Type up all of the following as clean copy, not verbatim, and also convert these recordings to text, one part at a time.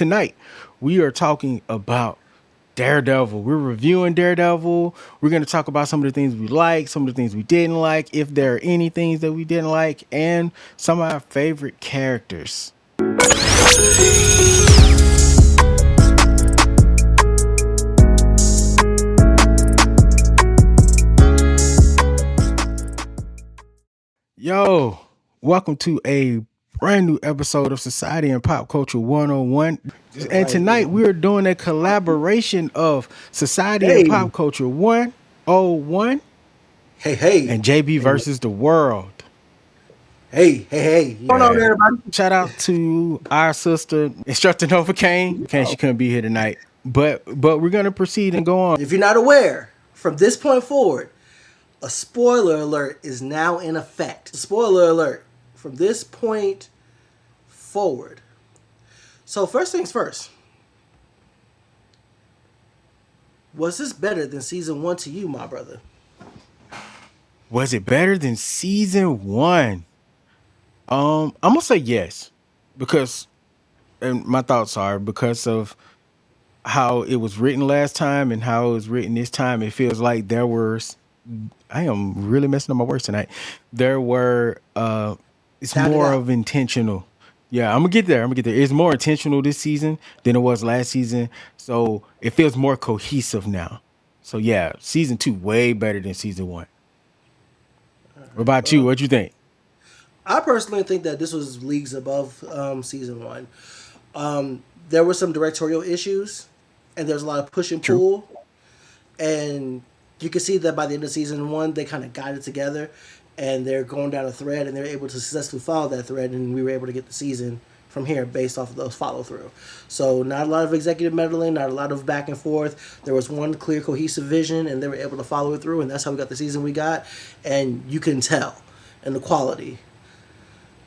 Tonight, we are talking about Daredevil. We're reviewing Daredevil. We're going to talk about some of the things we like, some of the things we didn't like, if there are any things that we didn't like, and some of our favorite characters. Yo, welcome to a brand new episode of Society and Pop Culture 101. And tonight we are doing a collaboration of Society and Hey, Pop Culture 101 hey, hey, and JB versus the world. hey. What's going on, Yeah. everybody? Shout out to our sister, Instructor Nova Kane. She couldn't be here tonight. But we're gonna proceed and go on. If you're not aware, from this point forward, a spoiler alert is now in effect. Spoiler alert from this point forward. So, first things first, was this better than season one to you, my brother? Was it better than season one? I'm gonna say yes. Because and my thoughts are because of how it was written last time and how it was written this time, it feels like there were I am really messing up my words tonight. There were it's Sound it more out. of intentional. Yeah, I'm gonna get there. It's more intentional this season than it was last season. So it feels more cohesive now. So yeah, season two way better than season one. What about you? Well, What you think? I personally think that this was leagues above season one. There were some directorial issues, and there's a lot of push and True. pull. And you can see that by the end of season one, they kind of got it together, and they're going down a thread, and they're able to successfully follow that thread, and we were able to get the season from here based off of those follow through. So not a lot of executive meddling, not a lot of back and forth. There was one clear, cohesive vision, and they were able to follow it through, and that's how we got the season we got. And you can tell in the quality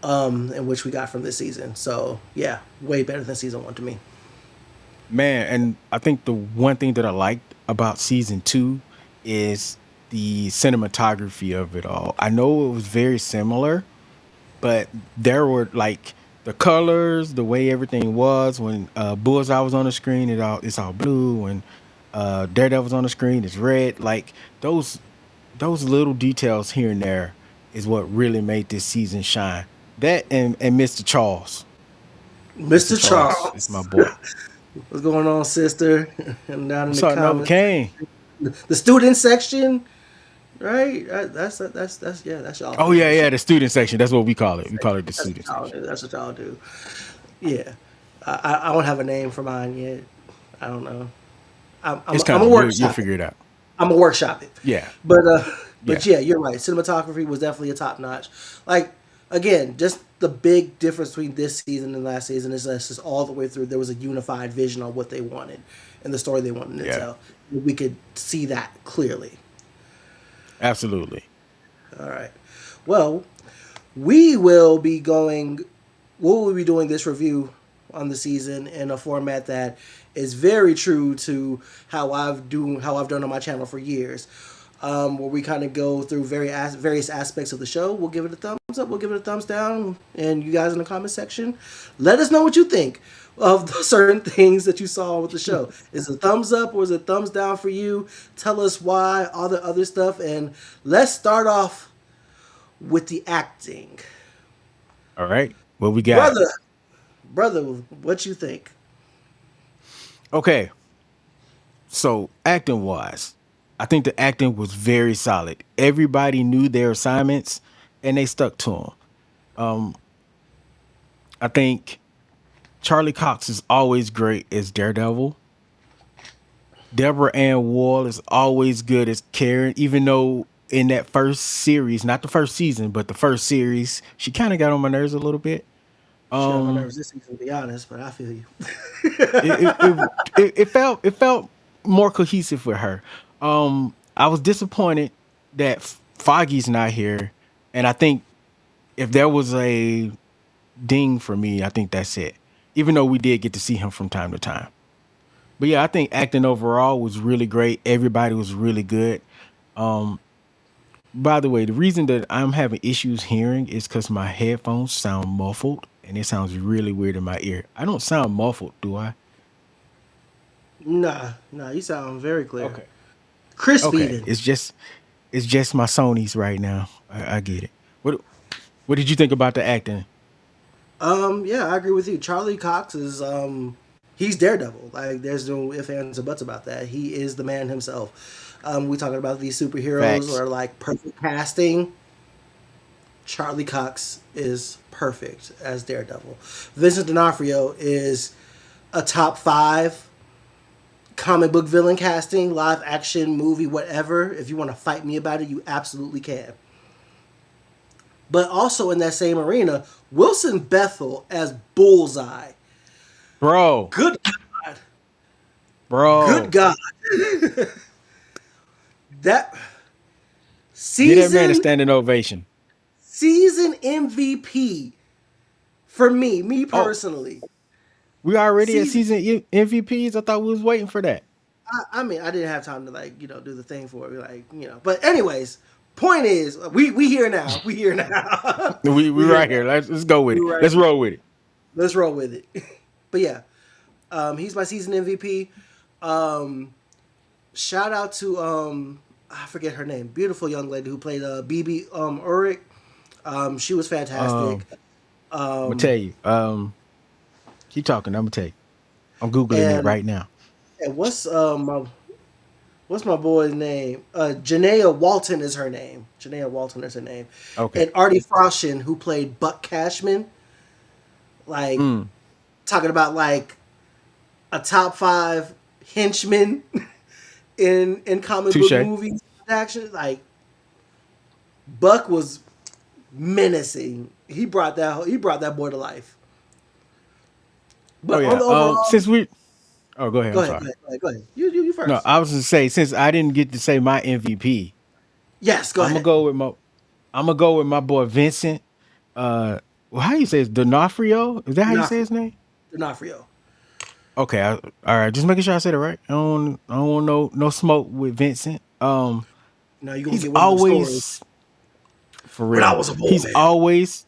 in which we got from this season. So yeah, way better than season one to me. Man, and I think the one thing that I liked about season two is the cinematography of it all. I know it was very similar, but there were like the colors, the way everything was when Bullseye was on the screen, it's all blue. When Daredevil's on the screen, it's red. Like those little details here and there is what really made this season shine. That and Mr. Charles. Mr. Mr. Charles is my Charles, boy. what's going on, sister? And down in What's the up, Nova comments, Kane? the student section, right? That's yeah, that's y'all Oh thing yeah, for yeah, sure. the student section. That's what we call it. We call it the That's what student y'all section. do. That's what y'all do. Yeah, I don't have a name for mine yet. I don't know. It's I'm a coming. You'll workshop it. figure it out. I'm a workshop it. Yeah, But yeah, yeah, you're right. Cinematography was definitely a top notch. Like again, just the big difference between this season and last season is that it's just all the way through. There was a unified vision on what they wanted and the story they wanted to yeah. tell. We could see that clearly. Absolutely. All right. Well, we will be going. We will be doing this review on the season in a format that is very true to how I've done on my channel for years. Where we kind of go through various aspects of the show. We'll give it a thumbs up. We'll give it a thumbs down. And you guys in the comment section, let us know what you think of the certain things that you saw with the show. Is it a thumbs up or is it a thumbs down for you? Tell us why, all the other stuff. And let's start off with the acting. All right. What we got? Brother, brother, what you think? Okay. So acting wise, I think the acting was very solid. Everybody knew their assignments and they stuck to them. I think Charlie Cox is always great as Daredevil. Deborah Ann Wall is always good as Karen, even though in that first series, not the first season, but the first series, she kind of got on my nerves a little bit. Shit on my Um, nerves this season, to be honest, but I feel you. it felt more cohesive with her. I was disappointed that Foggy's not here, and I think if there was a ding for me, I think that's it. Even though we did get to see him from time to time. But yeah, I think acting overall was really great. Everybody was really good. Um, by the way, the reason that I'm having issues hearing is because my headphones sound muffled, and it sounds really weird in my ear. I don't sound muffled, do I? Nah, nah, you sound very clear. Okay. Crisp Okay. even. It's just my Sony's right now. I get it. What did you think about the acting? Yeah, I agree with you. Charlie Cox is he's Daredevil. Like there's no ifs, ands, or buts about that. He is the man himself. We talking about these superheroes Facts. or like perfect casting. Charlie Cox is perfect as Daredevil. Vincent D'Onofrio is a top five comic book villain casting, live action movie, whatever. If you want to fight me about it, you absolutely can. But also in that same arena, Wilson Bethel as Bullseye. Bro. Good God. Good Bro. God. That Get that man a season standing ovation. season MVP for me Oh, personally. we already at Season season MVPs. I thought we was waiting for that. I mean, I didn't have time to like, do the thing for it, like, But anyways, point is, we here now. We here now. We we here right now. here. Let's go with We it. right. Let's roll with it. Let's roll with it. But yeah, he's my season MVP. Um, Shout out to I forget her name, beautiful young lady who played BB Urich. She was fantastic. Um, I'm gonna tell you. Keep talking. I'm gonna tell you. I'm googling it And right now. and what's my boy's name? Janaea Walton is her name. Janaea Walton is her name. Okay. And Artie Froshin, who played Buck Cashman, like Mm, talking about like a top five henchman in comic book touche. movies action. Like Buck was menacing. He brought that boy to life. Oh But on yeah. the overall, Since we. Oh, go ahead. go I'm ahead, sorry. go ahead, go ahead, go ahead. You No, first. I was gonna say since I didn't get to say my MVP, Yes, go I'm gonna ahead. go with my. I'm gonna go with my boy Vincent. Uh, well, how you say it? D'Onofrio? Is that how you say D'Onofrio. his name? D'Onofrio. Okay. All right. Just making sure I said it right. I don't want no smoke with Vincent. Now you're gonna He's get one of them stories. always for When I real. was a He's boy. always.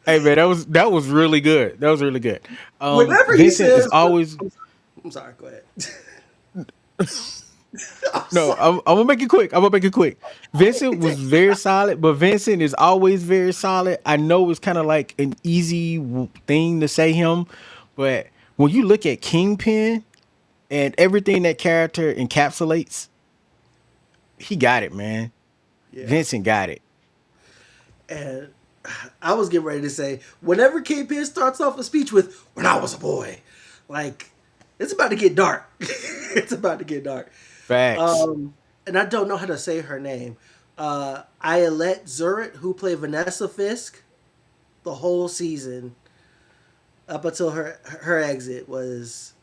Hey man, that was really good. That was really good. Whenever he Vincent is says, always. I'm sorry, go ahead. I'm No, sorry. I'm gonna make it quick. I'm gonna make it quick. Vincent was very solid, but Vincent is always very solid. I know it's kind of like an easy thing to say him, but when you look at Kingpin and everything that character encapsulates, he got it, man. Yeah. Vincent got it. And I was getting ready to say, whenever Kingpin starts off a speech with "When I was a boy," like it's about to get dark. It's about to get dark. Facts. And I don't know how to say her name. Ayelet Zuret, who played Vanessa Fisk, the whole season up until her exit was,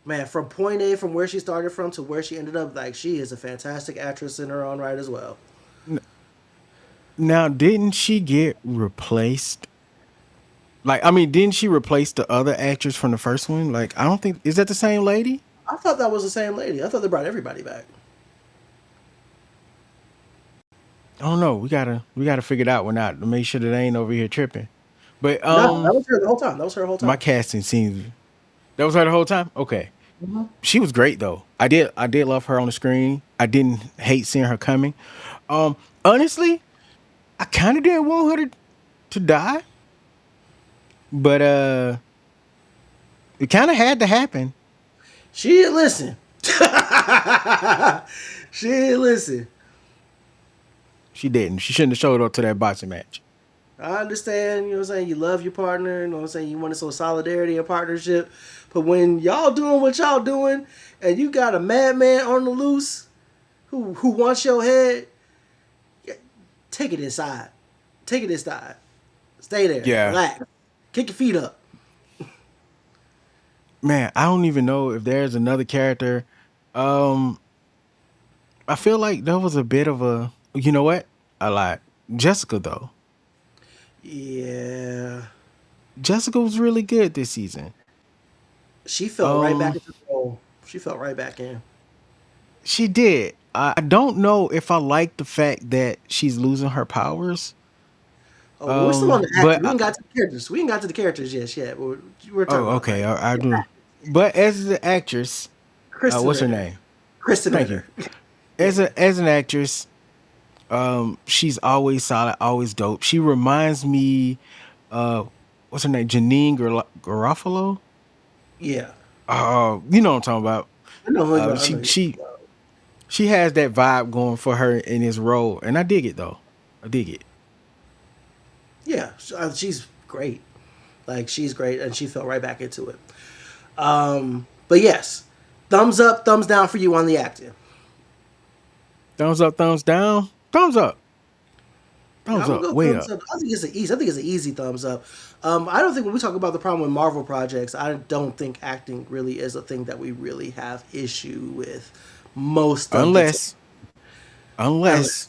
man, from point A, from where she started from to where she ended up. Like she is a fantastic actress in her own right as well. Now, didn't she get replaced? Like, I mean, didn't she replace the other actress from the first one? Like, I don't think is that the same lady? I thought that was the same lady. I thought they brought everybody back. I don't know. We gotta figure that one out to make sure that they ain't over here tripping. But No, that was her the whole time. That was her whole my time. casting seems that was her the whole time. Okay, she was great though. I did love her on the screen. I didn't hate seeing her coming. Honestly, I kind of didn't want her to die, but it kind of had to happen. She didn't listen. She didn't listen. She didn't. She shouldn't have showed up to that boxing match. I understand, you know what I'm saying? You love your partner, you know what I'm saying? You want some solidarity and partnership. But when y'all doing what y'all doing and you got a madman on the loose who wants your head, take it inside. Take it inside. Stay there. Yeah, Relax. Kick your feet up. man. I don't even know if there's another character. Um, I feel like there was a bit of a. You know what? I lied. Jessica though. Yeah. Jessica was really good this season. She fell right back Um, into the role. She fell right back in. she did. I don't know if I like the fact that she's losing her powers. Oh, well, we're still on the actor. But We ain't got to the characters. We ain't got to the characters just yet. We're talking oh, about okay, like I do. But as the actress, Kristen what's her Ritter. name? Kristen Thank you. Ritter. As Yeah. an actress, she's always solid, always dope. She reminds me, uh, what's her name? Janine Garofalo. Yeah. You know what I'm talking about. I know who you Uh, are. I know she who you she are. she has that vibe going for her in this role, and I dig it though. I dig it. Yeah. She's great. Like, she's great, and she fell right back into it. But yes, thumbs up, thumbs down for you on the acting. Thumbs up, thumbs down, Yeah, thumbs I'm gonna up, go way thumbs up. up. I think it's an easy thumbs up. I don't think when we talk about the problem with Marvel projects, I don't think acting really is a thing that we really have issue with most of the time. Unless Unless unless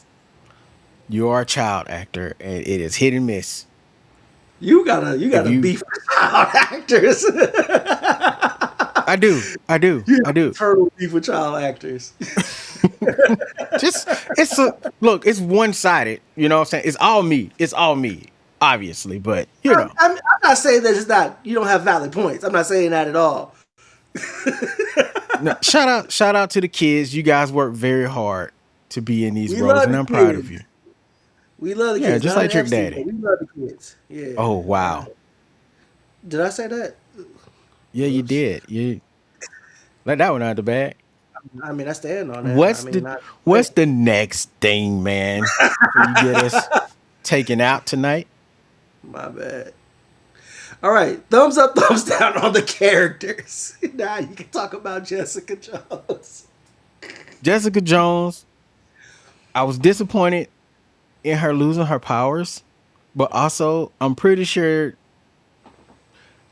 you are a child actor and it is hit and miss. you If gotta you, beef with child actors. I You have do. eternal beef with child actors. Just it's a look. It's one sided. You know what I'm saying? It's all me. It's all me. Obviously, but you know. I'm not saying that it's not you don't have valid points. I'm not saying that at all. No, shout out to the kids. You guys work very hard to be in these We roles, love and the I'm proud of kids. you. We love the Yeah, kids. just Not like an Trick FC, but Daddy. we love the kids. Yeah. Oh wow. Did I say that? Yeah, you Oops. did. You let that one out of the bag. I mean, I stand on that. I What's mean, the not what's the next thing, man? For you get us taken out tonight? my bad. All right, thumbs up, thumbs down on the characters. Now you can talk about Jessica Jones. Jessica Jones. I was disappointed in her losing her powers, but also I'm pretty sure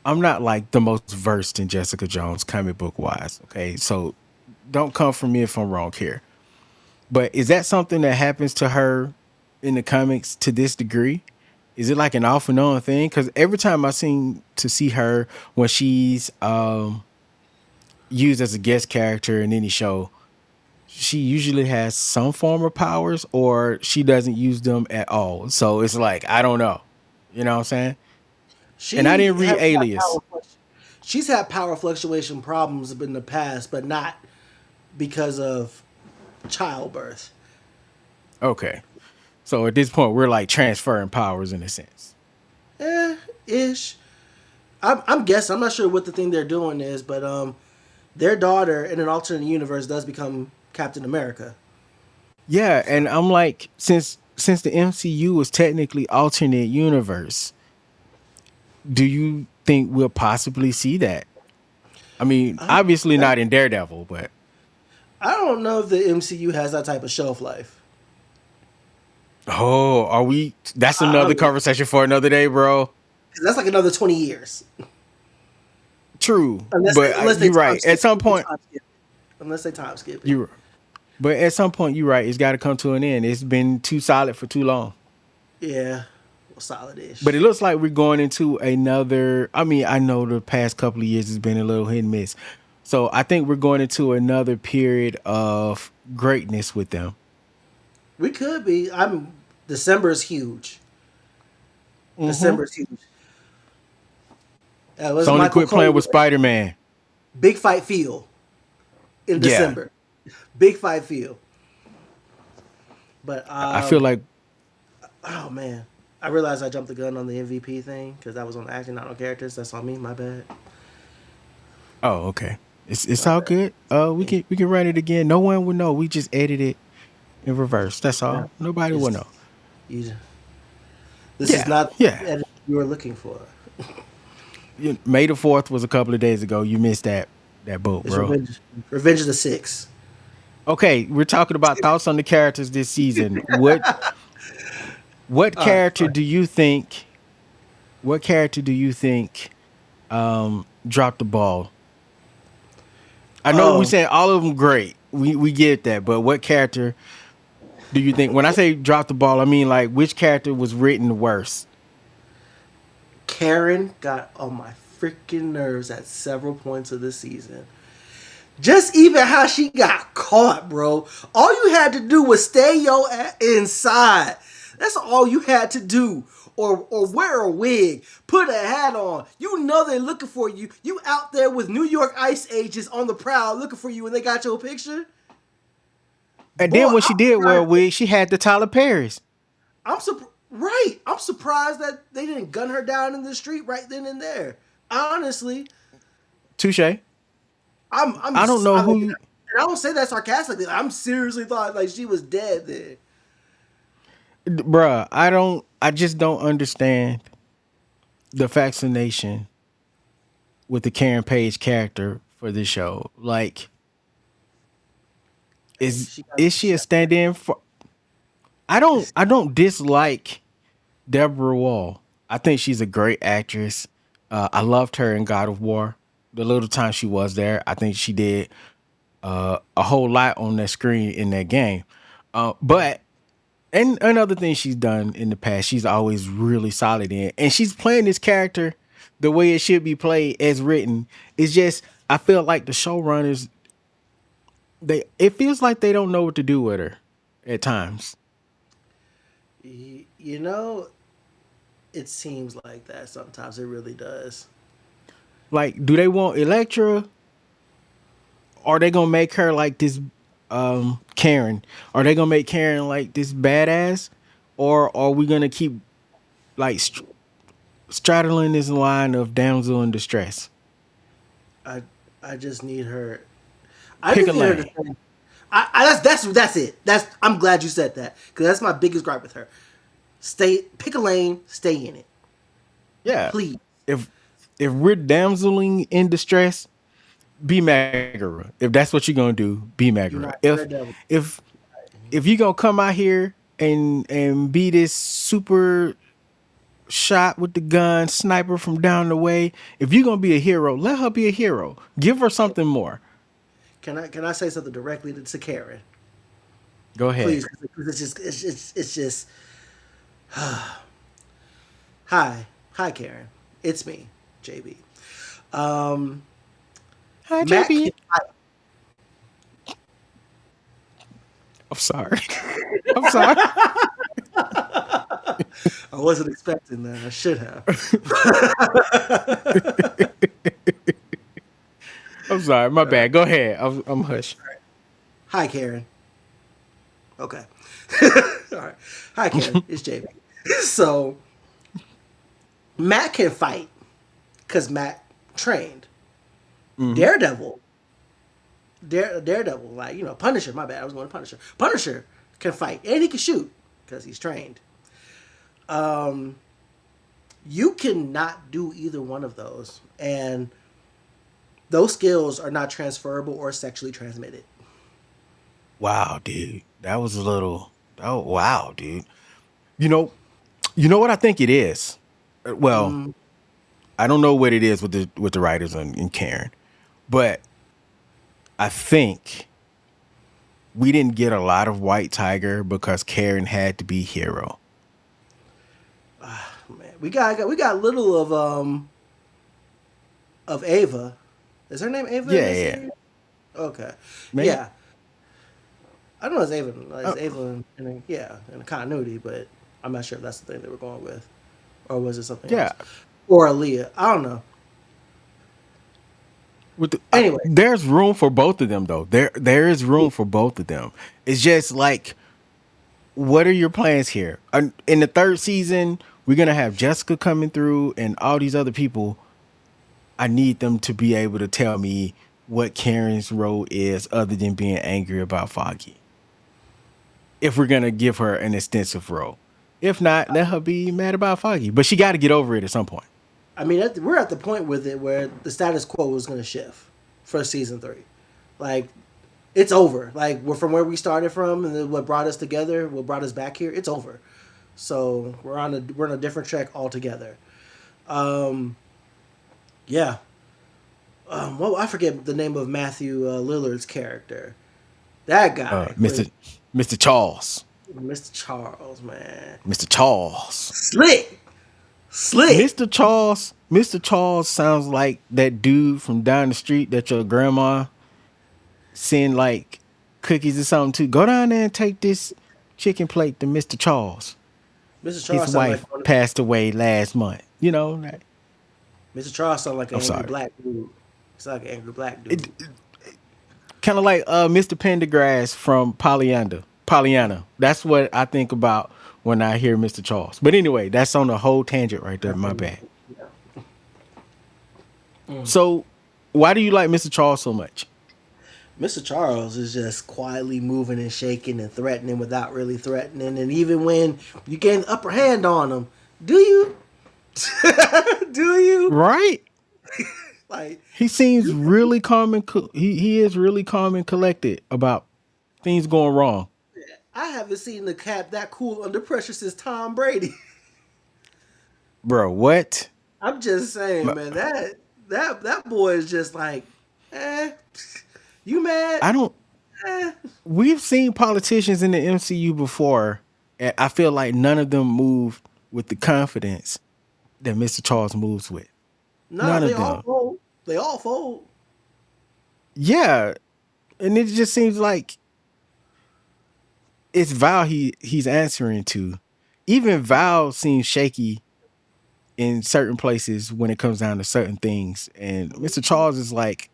I'm not like the most versed in Jessica Jones comic book wise. Okay, so don't come for me if I'm wrong here. But is that something that happens to her in the comics to this degree? Is it like an off and on thing? Because every time I seem to see her when she's used as a guest character in any show, she usually has some form of powers or she doesn't use them at all. So it's like, I don't know. You know what I'm saying? And I She didn't has read had Alias. she's had power fluctuation problems in the past, but not because of childbirth. Okay. So at this point, we're like transferring powers in a sense. Ish. I'm guessing. I'm not sure what the thing they're doing is, but their daughter in an alternate universe does become Captain America. Yeah, So and I'm like, since the MCU is technically alternate universe, do you think we'll possibly see that? I mean, obviously not in Daredevil, but I don't know if the MCU has that type of shelf life. oh, are we? That's I another mean, conversation for another day, bro. 'cause that's like another 20 years, True, unless but unless they you're time right. At skip. some point, Unless they time skip it. you. But at some point, you're right. It's got to come to an end. It's been too solid for too long. Yeah, well, But solid-ish. it looks like we're going into another. I mean, I know the past couple of years has been a little hit and miss. So I think we're going into another period of greatness with them. We could be. I'm. December is huge. Hmm. December is huge. Was Sony Michael quit playing Cole with Spider Man. big fight feel in Yeah, December? Big fight feel. But I feel like. oh man, I realized I jumped the gun on the MVP thing because that was on acting, not on characters. That's on me. My bad. Oh, okay. It's My all bad. good. We can run it again. No one will know. We just edit it in reverse. That's Yeah. all. Nobody will It's, know. you, this is Yeah, not yeah. the edit you were looking for. May the 4th was a couple of days ago. You missed that boat, It's bro. Revenge. Revenge of the Six. Okay, we're talking about thoughts on the characters this season. What character Sorry. do you think? What character do you think dropped the ball? I know we Oh, saying all of them great. We get that, but what character do you think? When I say drop the ball, I mean like which character was written worse? Karen got on my freaking nerves at several points of this season. Just even how she got caught, bro. All you had to do was stay your ass inside. That's all you had to do. Or wear a wig, put a hat on. You know they're looking for you. You out there with New York ICE agents on the prowl looking for you, and they got your picture. And Boy, then when she did wear a surprised. wig, she had the Tyler Perry's. Right. I'm surprised that they didn't gun her down in the street right then and there. Honestly, Touche. I'm I don't know I mean, who, and I don't say that sarcastically. I'm seriously thought like she was dead there. bruh. I just don't understand the fascination with the Karen Page character for this show. Like, Hey, is she got is she a stand-in for? I don't dislike Deborah Wall. I think she's a great actress. I loved her in God of War. The little time she was there, I think she did a whole lot on that screen in that game. But and another thing she's done in the past, she's always really solid in, and she's playing this character the way it should be played as written. It's just I feel like the showrunners they it feels like they don't know what to do with her at times. you know, it seems like that sometimes. It really does. Like, do they want Electra? Are they gonna make her like this Karen? Are they gonna make Karen like this badass? Or are we gonna keep like straddling this line of damsel in distress? I I just need her. I Pick just a need her to lane. say. That's it. That's I'm glad you said that because that's my biggest gripe with her. Pick a lane, stay in it, Yeah. please. If we're damseling in distress, be Megara. If that's what you're gonna do, be You're Megara. not Daredevil. If you gonna come out here and be this super shot with the gun sniper from down the way, if you're gonna be a hero, let her be a hero. Give her something more. Can I say something directly to Karen, Go ahead. please? Because it's just hi Karen, it's me, JB. Um, Hi, Matt JB. can I'm sorry. I'm sorry. I wasn't expecting that. I should have. I'm sorry. My bad. Go ahead. I'm hush. Hi Karen. Okay. All right. Hi Karen, it's JB. So Matt can fight because Matt trained. Hmm. Daredevil, Daredevil, like Punisher. My bad, I was going to Punisher. Punisher can fight and he can shoot because he's trained. Um, you cannot do either one of those, and those skills are not transferable or sexually transmitted. Wow, dude. That was a little. Oh, wow, dude. You know, you know what I think it is. Well, Mm, I don't know what it is with the writers and Karen, but I think we didn't get a lot of White Tiger because Karen had to be hero. man, we got little of Ava. Is her name Ava in Yeah, this yeah, series? Okay, maybe. yeah. I don't know it's Ava. Uh, It's Ava in the continuity, but I'm not sure if that's the thing they were going with, or was it something yeah, else, or Aaliyah. I don't know. Anyway, there's room for both of them though. There is room for both of them. It's just like, what are your plans here? In the third season, we're gonna have Jessica coming through and all these other people. I need them to be able to tell me what Karen's role is, other than being angry about Foggy. If we're gonna give her an extensive role, if not, let her be mad about Foggy. But she got to get over it at some point. I mean, we're at the point with it where the status quo is going to shift for season three. Like, it's over. Like, we're from where we started from, and then what brought us together, what brought us back here. It's over. So we're on a different track altogether. Um, yeah. Well, I forget the name of Matthew Lillard's character. That guy, Mister Mister Charles, Mr. Charles, man, Mister Charles. slick, slick. Mr. Charles sounds like that dude from down the street that your grandma send like cookies or something too. Go down there and take this chicken plate to Mr. Charles. Mr. His Charles sound like wife passed away last month. You know, like, Mr. Charles sound like an I'm angry sorry. black dude. He's like an angry black It, dude. kind of like Mr. Pendergrass from Pollyanna. Pollyanna. That's what I think about when I hear Mr. Charles. But anyway, that's on a whole tangent right there. My bad. So, why do you like Mr. Charles so much? Mr. Charles is just quietly moving and shaking and threatening without really threatening. And even when you get an upper hand on him, do you? Do you? Right? Like, He seems you, really calm and he is really calm and collected about things going wrong. I haven't seen the cat that cool under pressure since Tom Brady. Bro, what? I'm just saying, My- man, that boy is just like, eh, you mad? I don't Eh. we've seen politicians in the MCU before, and I feel like none of them move with the confidence that Mr. Charles moves with. Nah, None they of all them. fold. They all fold. Yeah, and it just seems like it's Val he's answering to. Even Val seems shaky in certain places when it comes down to certain things. And Mr. Charles is like,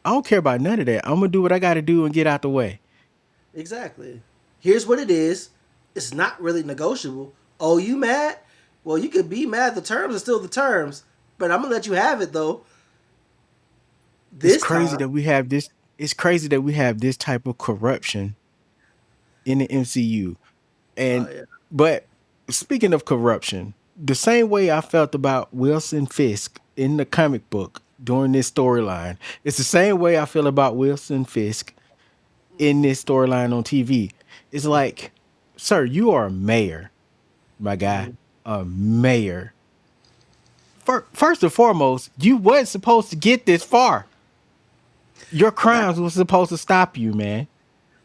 I don't care about none of that. I'm gonna do what I gotta do and get out the way. Exactly. Here's what it is. It's not really negotiable. Oh, you mad? Well, you could be mad. The terms are still the terms, but I'm gonna let you have it though. It's This crazy time, that we have this. It's crazy that we have this type of corruption in the MCU. oh And yeah, but speaking of corruption, the same way I felt about Wilson Fisk in the comic book during this storyline, it's the same way I feel about Wilson Fisk in this storyline on TV. It's like, sir, you are a mayor, my guy, a mayor. First and foremost, you wasn't supposed to get this far. Your that crimes was supposed to stop you, man.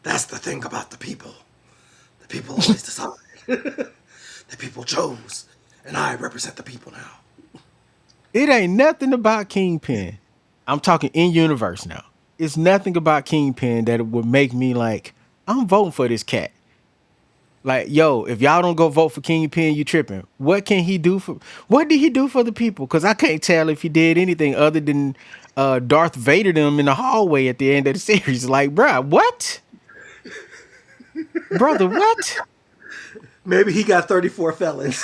that's the thing about the people. The people always decide. The people chose, and I represent the people now. It ain't nothing about Kingpin. I'm talking in universe now. It's nothing about Kingpin that would make me like, I'm voting for this cat. Like, yo, if y'all don't go vote for Kingpin, you tripping. What can he do for? What did he do for the people? Because I can't tell if he did anything other than Darth Vader them in the hallway at the end of the series. Like, bruh, what, brother? What? Maybe he got 34 felons.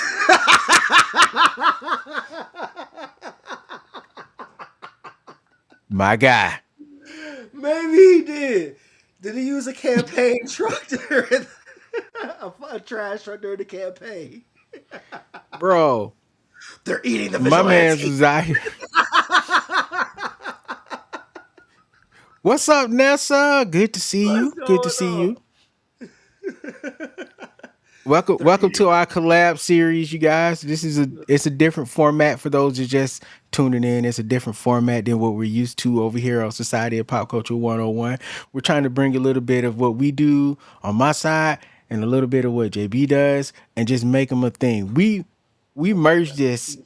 My guy, Maybe he did. Did he use a campaign truck during a trash truck during the campaign? bro, They're eating the my man's vigilante. was out here. What's up, Nessa? Good to see What's you. Good to going see on? you. Welcome, They're welcome eating. to our collab series, you guys. This is it's a different format for those who just tuning in. It's a different format than what we're used to over here on Society of Pop Culture 101. We're trying to bring a little bit of what we do on my side and a little bit of what JB does and just make them a thing. We merged this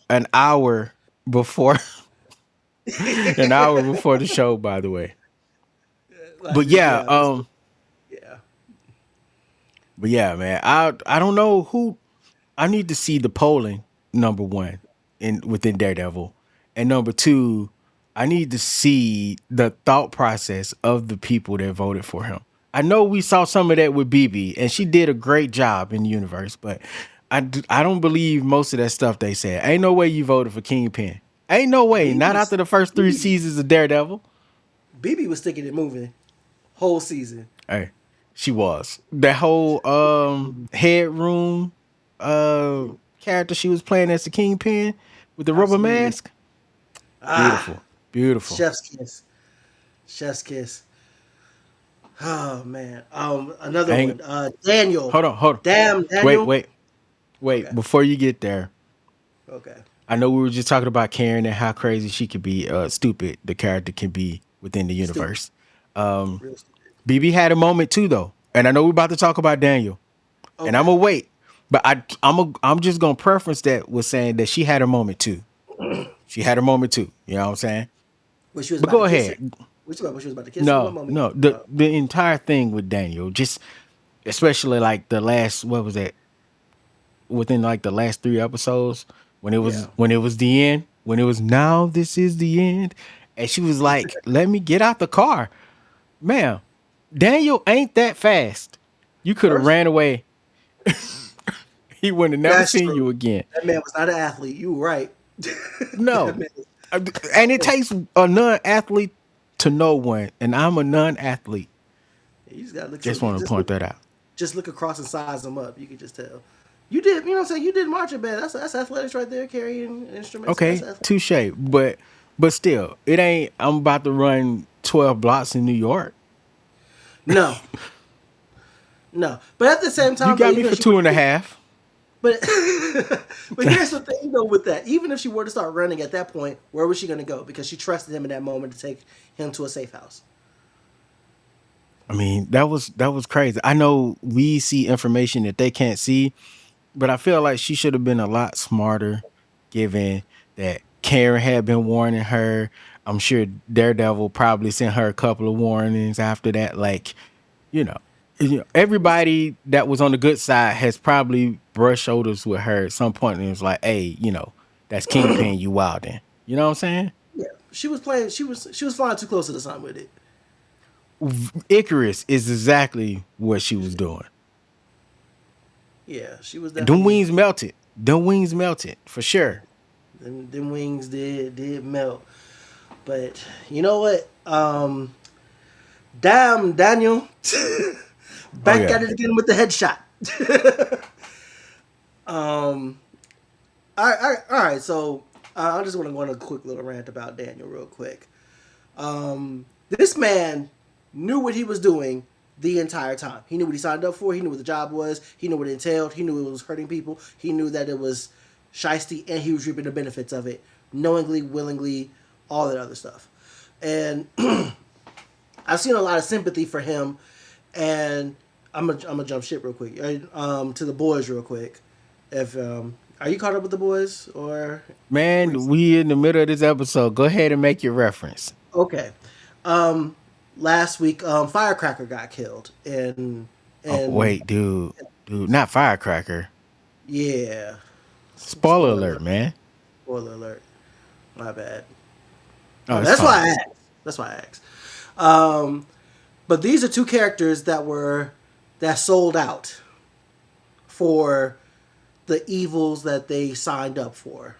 before an hour before the show, by the way. Like, But yeah, yeah, this, yeah. man, I don't know who. I need to see the polling, number one, in within Daredevil. And number two, I need to see the thought process of the people that voted for him. I know we saw some of that with BB, and she did a great job in the universe, but I don't believe most of that stuff they said. Ain't no way you voted for Kingpin. Ain't no way. Not BB, after the first three BB, seasons of Daredevil. BB was sticking and moving whole season. Hey, she was. That whole headroom uh character she was playing as the Kingpin with the rubber Absolutely. mask. Ah, Beautiful. Beautiful. chef's kiss. Chef's kiss. Oh man. Another I one. ain't, Daniel. hold on. Damn, Wait, Daniel. wait, wait. Okay. Before you get there, Okay. I know we were just talking about Karen and how crazy she could be, stupid the character can be within the Stupid. universe. Um, Real stupid. BB had a moment too, though, and I know we're about to talk about Daniel, and I'm Okay. gonna wait, but I'm just gonna preference that with saying that she had a moment too. She had a moment too. You know what I'm saying? When she was But about go to kiss him. ahead. Which one? When she was about to kiss him? What No, moment you no, talking about? the entire thing with Daniel, just especially like the last, what was that? Within like the last three episodes, Yeah. when it was the end, when it was now this is the end, and she was like, "Let me get out the car, ma'am." Daniel ain't that fast. You could have First, ran away. He would have never that's seen true. you again. That man was not an athlete. You were right. That No. man was, And it takes a non-athlete to know one, and I'm a non-athlete. you just gotta look so Just you want to point that out. just look across and size them up. You can just tell. You did, you know what I'm saying? You did marching band. That's athletics right there, carrying instruments. That's Okay, athletics. touche. But still, it ain't. I'm about to run 12 blocks in New York. No, no. But at the same You time, though, got me even for if she two were and a to, half. but but here's the thing though with that. Even if she were to start running at that point, where was she going to go? Because she trusted him in that moment to take him to a safe house. I mean, that was crazy. I know we see information that they can't see, but I feel like she should have been a lot smarter, given that Karen had been warning her. I'm sure Daredevil probably sent her a couple of warnings after that. Like, you know, everybody that was on the good side has probably brushed shoulders with her at some point and was like, "Hey, that's Kingpin, you wildin'." You know what I'm saying? Yeah, she was playing. She was flying too close to the sun with it. Icarus is exactly what she was doing. Yeah, she was Them definitely. wings melted. Them wings melted for sure. Them wings did melt. But you know what? Damn, Daniel. Oh Back at yeah. it again with the headshot. um, all right. So I just want to go on a quick little rant about Daniel, real quick. This man knew what he was doing the entire time. He knew what he signed up for. He knew what the job was. He knew what it entailed. He knew it was hurting people. He knew that it was shisty, and he was reaping the benefits of it, knowingly, willingly, all that other stuff. And I've seen a lot of sympathy for him, and I'm gonna jump ship real quick. To the boys real quick. If Are you caught up with the boys or? Man, we in the middle of this episode. Go ahead and make your reference. Okay. Um, Last week, Firecracker got killed, Oh and wait, dude, not firecracker. yeah, Spoiler spoiler alert, alert. man. Spoiler alert. My bad. Oh, it's That's why fine. I asked. That's why I asked. Um, but these are two characters that sold out for the evils that they signed up for.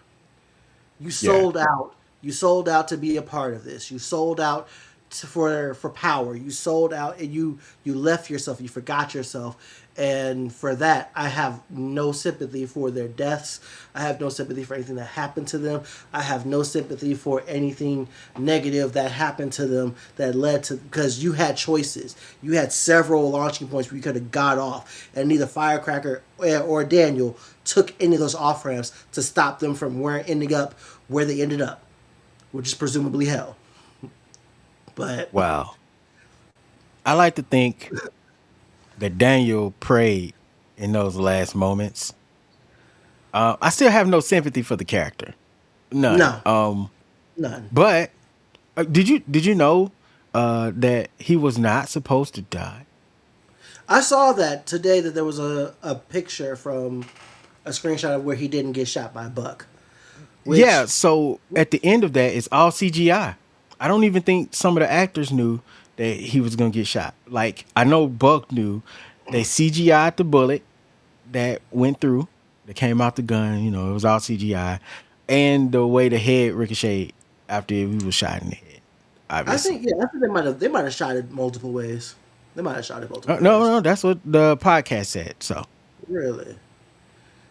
You Yeah. sold out. You sold out to be a part of this. You sold out for power. You sold out, and you left yourself. You forgot yourself, and for that, I have no sympathy for their deaths. I have no sympathy for anything that happened to them. I have no sympathy for anything negative that happened to them that led to, because you had choices. You had several launching points where you could have got off, and neither Firecracker or Daniel took any of those off ramps to stop them from ending up where they ended up, which is presumably hell. But Wow. I like to think that Daniel prayed in those last moments. I still have no sympathy for the character, none. no, none. But did you know that he was not supposed to die? I saw that today that there was a picture from a screenshot of where he didn't get shot by Buck, Yeah. which So at the end of that, it's all CGI. I don't even think some of the actors knew that he was gonna get shot. Like I know Buck knew. They CGI'd the bullet that went through, that came out the gun. It was all CGI, and the way the head ricocheted after he was shot in the head. Obviously, I think they might have shot it multiple ways. They might have shot it multiple no, ways. no, that's what the podcast said. So Really?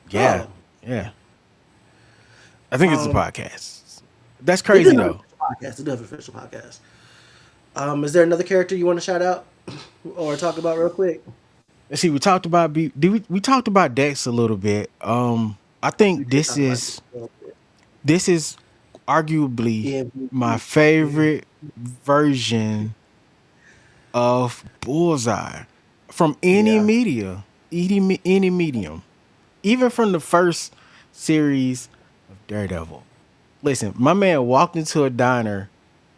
yeah, Oh, yeah, I think it's the um, podcast. That's they crazy did have an though. official podcast. They do have an official podcast. Is there another character you want to shout out or talk about real quick? Let's see. We talked about we talked about Dex a little bit. I We think did talk about this a little bit. this is arguably my MVP. favorite version of Bullseye from any Yeah. media, any medium, even from the first series of Daredevil. Listen, my man walked into a diner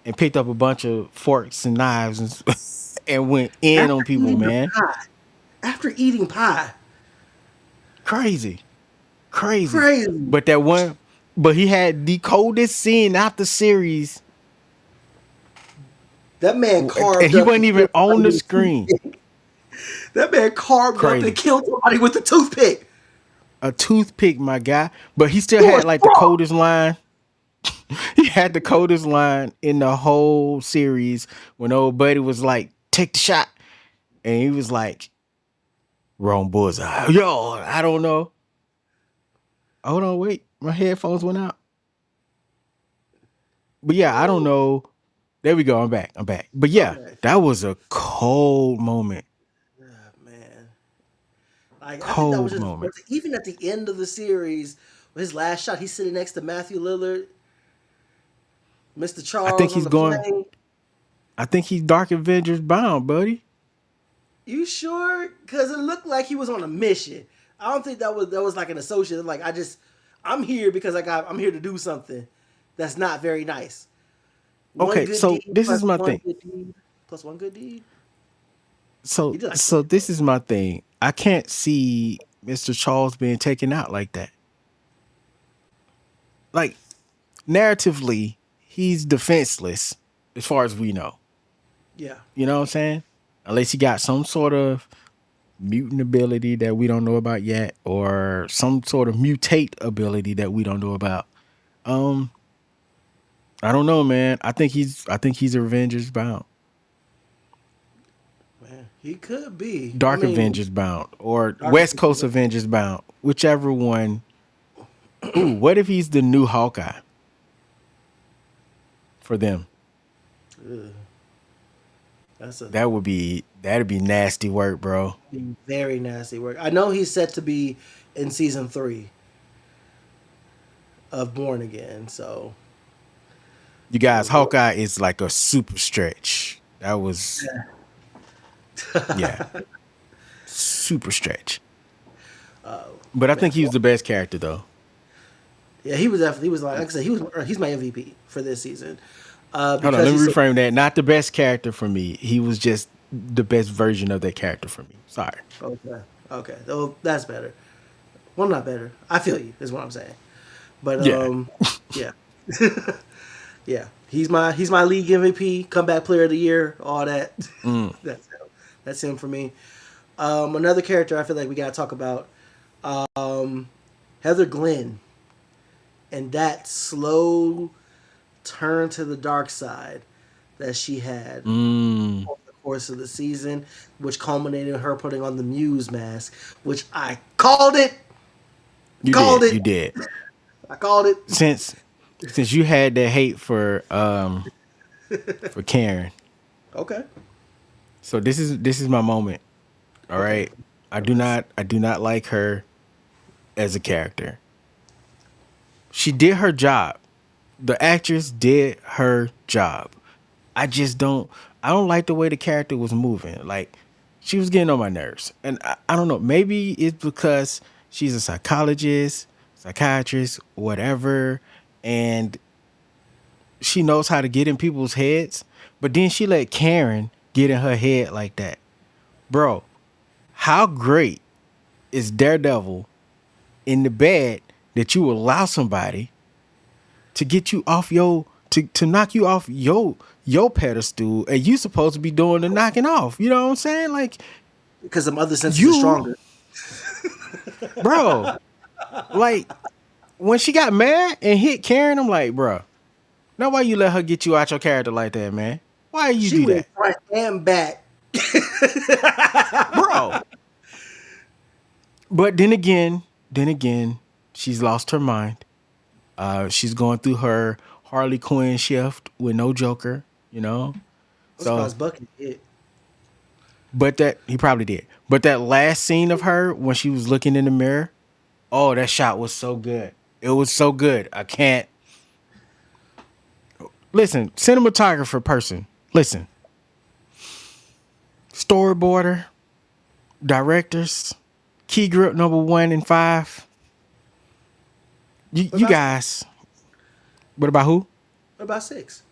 and picked up a bunch of forks and knives and went in on After people, eating the man. pie. After eating pie. Crazy, crazy. Crazy. But that one, but he had the coldest scene out the series, That man and carved he up wasn't and even killed on somebody the with a screen. toothpick. That man carved up and Crazy. killed somebody with a toothpick. A toothpick, my guy. But he still Through a had like the straw. coldest line. He had the coldest line in the whole series when old buddy was like, "Take the shot," and he was like, "Wrong bullseye." Yo, I don't know. Hold on, wait, my headphones went out. But yeah, I don't Oh, know. There we go. I'm back. I'm back. But yeah, okay. that was a cold moment. Man. Like I think that was Cold just moment. even at the end of the series, his last shot, he's sitting next to Matthew Lillard, Mr. I think Charles on he's the going. plane. I think he's Dark Avengers bound, buddy. You sure? Because it looked like he was on a mission. I don't think that was like an associate. Like I'm here because I'm here to do something that's not very nice. One Okay, good so deed this plus is my one thing. good deed plus one good deed. He So did like so 20 this is my thing. I can't see Mr. Charles being taken out like that. Like narratively, he's defenseless as far as we know. Yeah. You know what I'm saying? Unless he got some sort of mutant ability that we don't know about yet, or some sort of mutate ability that we don't know about. Um, I don't know, man. I think he's Avengers bound. Man, he could be. I Dark mean, Avengers bound or Dark West Coast Avengers. Avengers bound, whichever one. Ooh, what if he's the new Hawkeye for them? Ugh, that's a That'd be nasty work, bro. very nasty work. I know he's set to be in season 3 of Born Again. So You guys, Hawkeye is like a super stretch. That was yeah, super stretch. But I man, think he was the best character though. yeah, he was like I said, he's my MVP for this season. Hold on, Because let me he's so reframe that. Not the best character for me. He was just the best version of that character for me. Sorry. okay. Okay. Oh, that's better. Well, not better. I feel you. Is what I'm saying. But Yeah. yeah, yeah. He's my league MVP, comeback player of the year, all that. Mm. that's him. That's him for me. Another character I feel like we gotta talk about, Heather Glenn, and that slow turn to the dark side that she had Mm. over the course of the season, which culminated in her putting on the Muse mask, which I called it. You Called did. it. You did. I called it. Since you had that hate for Karen. Okay. So this is my moment. All Okay. right. I do not like her as a character. She did her job. The actress did her job. I don't like the way the character was moving. Like she was getting on my nerves. And I don't know, maybe it's because she's a psychologist, psychiatrist, whatever, and she knows how to get in people's heads, but then she let Karen get in her head like that. Bro, how great is Daredevil in the bed that you allow somebody to get you off to knock you off your pedestal, and you supposed to be doing the knocking off. You know what I'm saying? Like Because some other senses are you, stronger. bro. Like when she got mad and hit Karen, I'm like, bro, now why you let her get you out your character like that, man? Why you She do went that, front and back. bro? But then again, she's lost her mind. She's going through her Harley Quinn shift with no Joker, you know. I'm So, surprised Bucky hit. but that he probably did. But that last scene of her when she was looking in the mirror, oh, that shot was so good. It was so good. I can't listen. Cinematographer person, listen. Storyboarder, directors, key grip number 1 and 5. You What about guys. What about who? what about 6?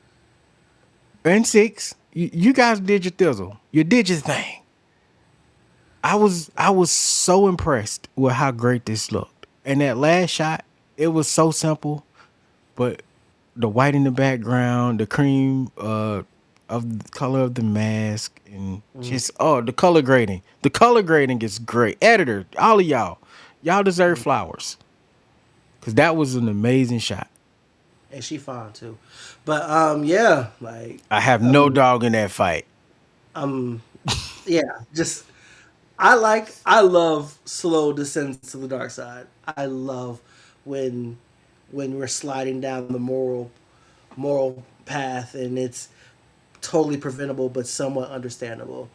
and 6. You guys did your thizzle. You did your thing. I was so impressed with how great this looked. And that last shot, it was so simple, but the white in the background, the cream of the color of the mask, and just the color grading. The color grading is great. Editor, all of y'all deserve flowers because that was an amazing shot. And she fine too. But yeah, like I have no dog in that fight. yeah, just I love slow descents to the dark side. I love when we're sliding down the moral path and it's totally preventable but somewhat understandable.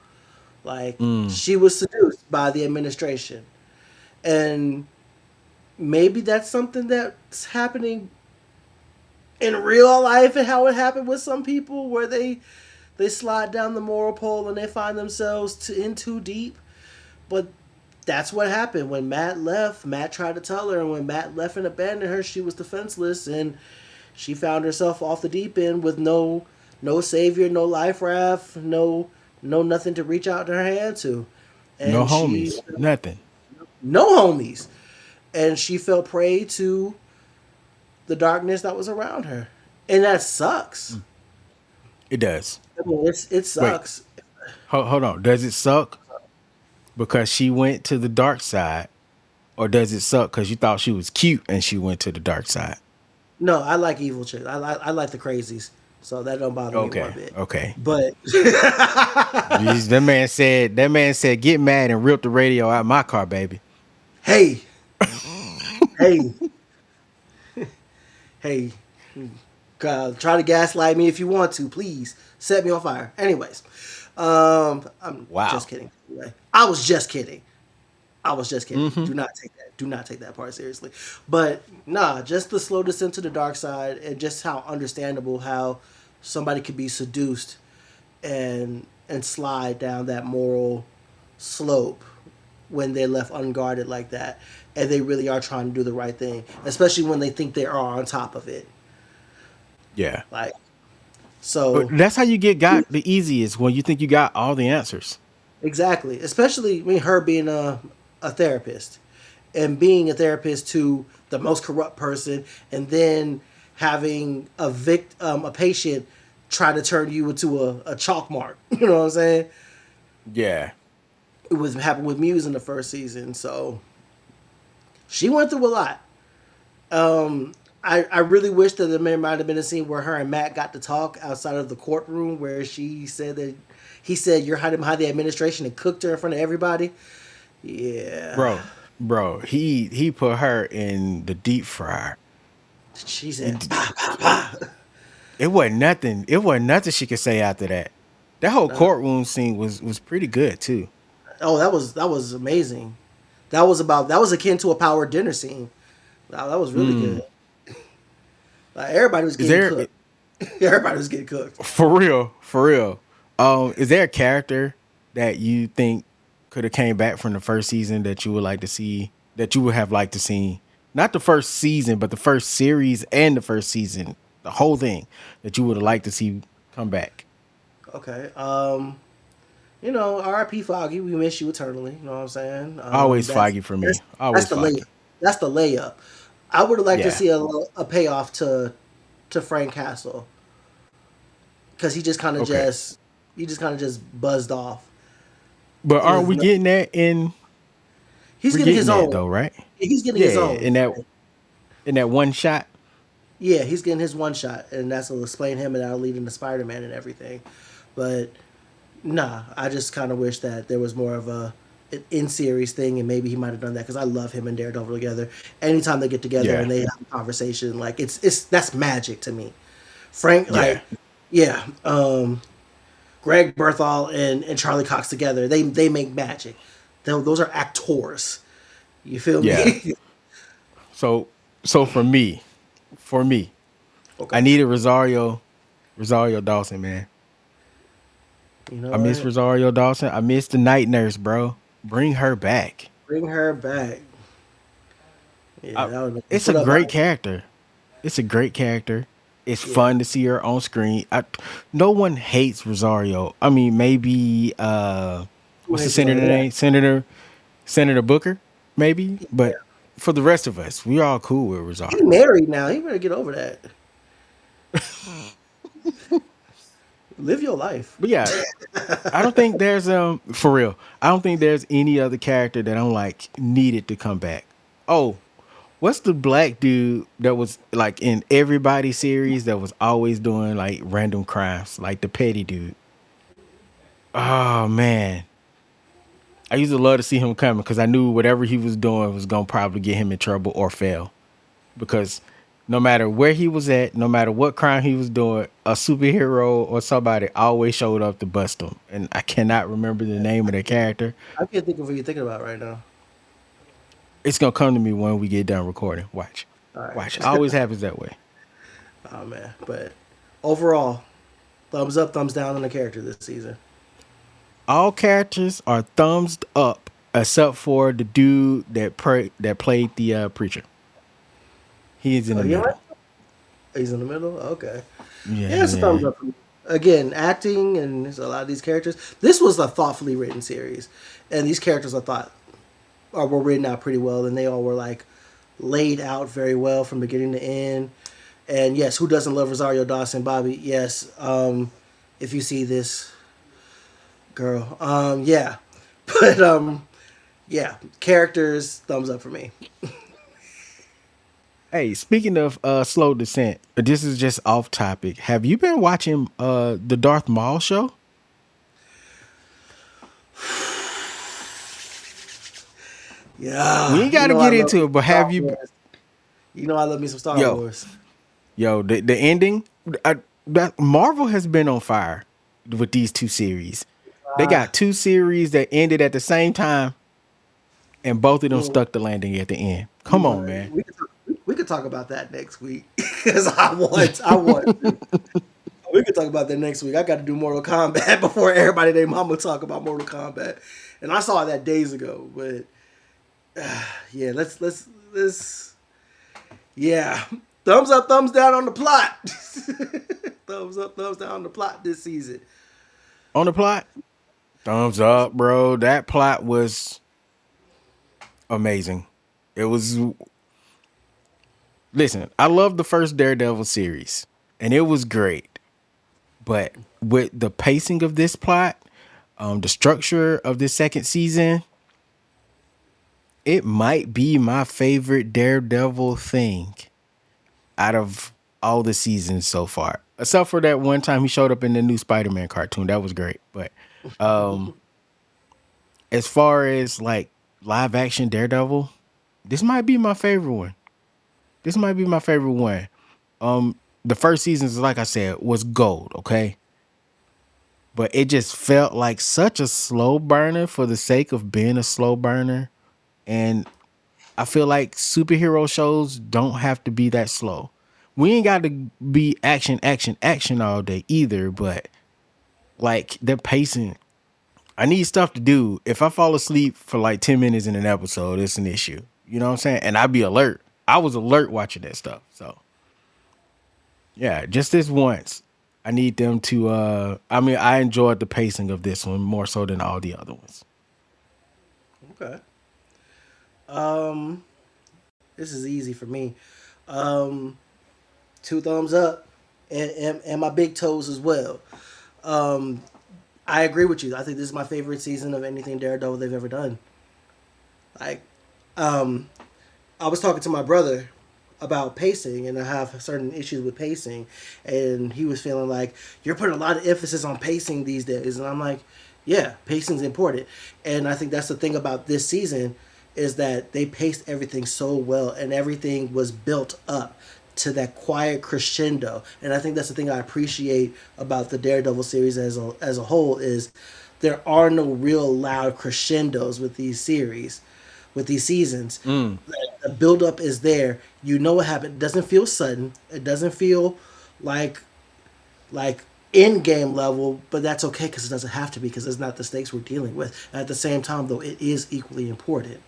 Like she was seduced by the administration. And maybe that's something that's happening in real life and how it happened with some people where they slide down the moral pole and they find themselves in too deep. But that's what happened when Matt left. Matt tried to tell her, and when Matt left and abandoned her, she was defenseless, and she found herself off the deep end with no savior, no life raft, no nothing to reach out to her hand to, No and homies, nothing. no homies, and she fell prey to the darkness that was around her, and that sucks. It does. I mean, it Wait, sucks. hold on. Does it suck because she went to the dark side, or does it suck because you thought she was cute and she went to the dark side? No, I like evil chicks. I like the crazies, so that don't bother me one Okay, bit. okay. But Jeez, that man said, get mad and rip the radio out my car, baby. hey, hey, hey, try to gaslight me if you want to. Please set me on fire. Anyways, I'm Wow. just kidding. Anyway, I was just kidding. I was just kidding. Do not take that. Do not take that part seriously. But nah, just the slow descent to the dark side, and just how understandable how somebody could be seduced and slide down that moral slope when they're left unguarded like that, and they really are trying to do the right thing, especially when they think they are on top of it. Yeah. Like But so, that's how you get got the easiest when you think you got all the answers. exactly. Especially her being a therapist and being a therapist to the most corrupt person, and then having a patient try to turn you into a chalk mark. You know what I'm saying? Yeah. It was happened with Muse in the first season, so she went through a lot. I really wish that there might have been a scene where her and Matt got to talk outside of the courtroom where she said that he said you're hiding behind the administration and cooked her in front of everybody. Yeah. Bro, he put her in the deep fryer. She said, It, bah, bah, bah. it wasn't nothing. It wasn't nothing she could say after that. That whole courtroom scene was pretty good too. Oh, that was amazing. That was akin to a power dinner scene. Wow, that was really good. Like everybody was Is getting there cooked. Everybody was getting cooked. for real, for real? Is there a character that you think could have came back from the first season that you would like to see, that you would have liked to see? Not the first season, but the first series and the first season, the whole thing that you would have liked to see come back. Okay. R.I.P. Foggy. We miss you eternally. You know what I'm saying? Always Foggy for That's me. that's Always the layup. Foggy. That's the layup. I would have liked to Yeah. see a payoff to Frank Castle because Okay. he just kind of just buzzed off. But aren't With we no, getting that in? he's We're getting getting his that own. though, right? He's getting Yeah, his own. in that one shot. Yeah, he's getting his one shot, and that's will explain him, and that'll lead into Spider Man and everything. But nah, I just kind of wish that there was more of an in series thing, and maybe he might have done that because I love him and Daredevil together. Anytime they get together Yeah. and they have a conversation, like it's that's magic to me. Frank, Yeah. like, yeah, Greg Berthal and Charlie Cox together, they make magic. Those are actors. You feel Yeah. me? So for me, I Okay. needed Rosario Dawson, man. You know I miss what? Rosario Dawson. I miss the night nurse, bro. Bring her back. Bring her back. Yeah, I, that would it's a put up my great character. It's a great character. It's Yeah. fun to see her on screen. No one hates Rosario. I mean, maybe Who what's the hates senator Rosario? Yeah. name? Senator Booker, maybe. But for the rest of us, we all cool with He Rosario. married now. He better get over that. Live your life. But yeah, I don't think there's for real. I don't think there's any other character that I'm like needed to come back. Oh, what's the black dude that was like in everybody series that was always doing like random crimes, like the petty dude? Oh man, I used to love to see him coming because I knew whatever he was doing was gonna probably get him in trouble or fail. Because no matter where he was at, no matter what crime he was doing, a superhero or somebody always showed up to bust him. And I cannot remember the name of the character. I can't think of what you're thinking about right now. It's gonna come to me when we get done recording. Watch. All right. Watch. Always happens that way. Oh man, but overall, thumbs up, thumbs down on the character this season. All characters are thumbs up except for the dude that played the preacher. He's in Oh, the yeah, right? middle. He's in the middle. Okay. Yeah, Yeah, it's a thumbs man. up for me. Again, acting and there's a lot of these characters. This was a thoughtfully written series, and these characters I thought were written out pretty well, and they all were like laid out very well from beginning to end. And yes, who doesn't love Rosario Dawson, Bobby? Yes. If you see this, girl, yeah, but yeah, characters, thumbs up for me. Hey, speaking of slow descent, this is just off topic. Have you been watching the Darth Maul show? We Yeah, ain't got to I get love into me it, but some Star have you? Wars. I love me some Star Yo, Wars. yo, the ending. That Marvel has been on fire with these two series. They Uh, got two series that ended at the same time, and both of them mm, stuck the landing at the end. Come on, mm, man. we could talk about that next week because I want to. We could talk about that next week. I got to do Mortal Kombat before everybody named Mama talk about Mortal Kombat, and I saw that days ago. But yeah, let's yeah, thumbs up, thumbs down on the plot. Thumbs up, thumbs down on the plot this season. On the plot, thumbs up, bro. That plot was amazing. It was. Listen, I love the first Daredevil series, and it was great. But with the pacing of this plot, the structure of this second season, it might be my favorite Daredevil thing out of all the seasons so far. Except for that one time he showed up in the new Spider-Man cartoon. That was great. But um as far as like live action Daredevil, this might be my favorite one. This might be my favorite one. The first seasons, like I said, was gold, okay? But it just felt like such a slow burner for the sake of being a slow burner. And I feel like superhero shows don't have to be that slow. We ain't got to be action, action, action all day either, but like the pacing. I need stuff to do. If I fall asleep for like 10 minutes in an episode, it's an issue. You know what I'm saying? And I'd be alert. I was alert watching that stuff. So yeah, just this once. I need them to I mean, I enjoyed the pacing of this one more so than all the other ones. Okay. Um, this is easy for me. Um, two thumbs up, and my big toes as well. Um, I agree with you. I think this is my favorite season of anything Daredevil they've ever done. Like, um, I was talking to my brother about pacing, and I have certain issues with pacing, and he was feeling like you're putting a lot of emphasis on pacing these days, and I'm like, yeah, pacing's important, and I think that's the thing about this season is that they paced everything so well, and everything was built up to that quiet crescendo, and I think that's the thing I appreciate about the Daredevil series as a whole is there are no real loud crescendos with these series, with these seasons. Mm. The buildup is there. You know what happened. It doesn't feel sudden. It doesn't feel like like in game level, but that's okay because it doesn't have to be because it's not the stakes we're dealing with. At the same time, though, it is equally important.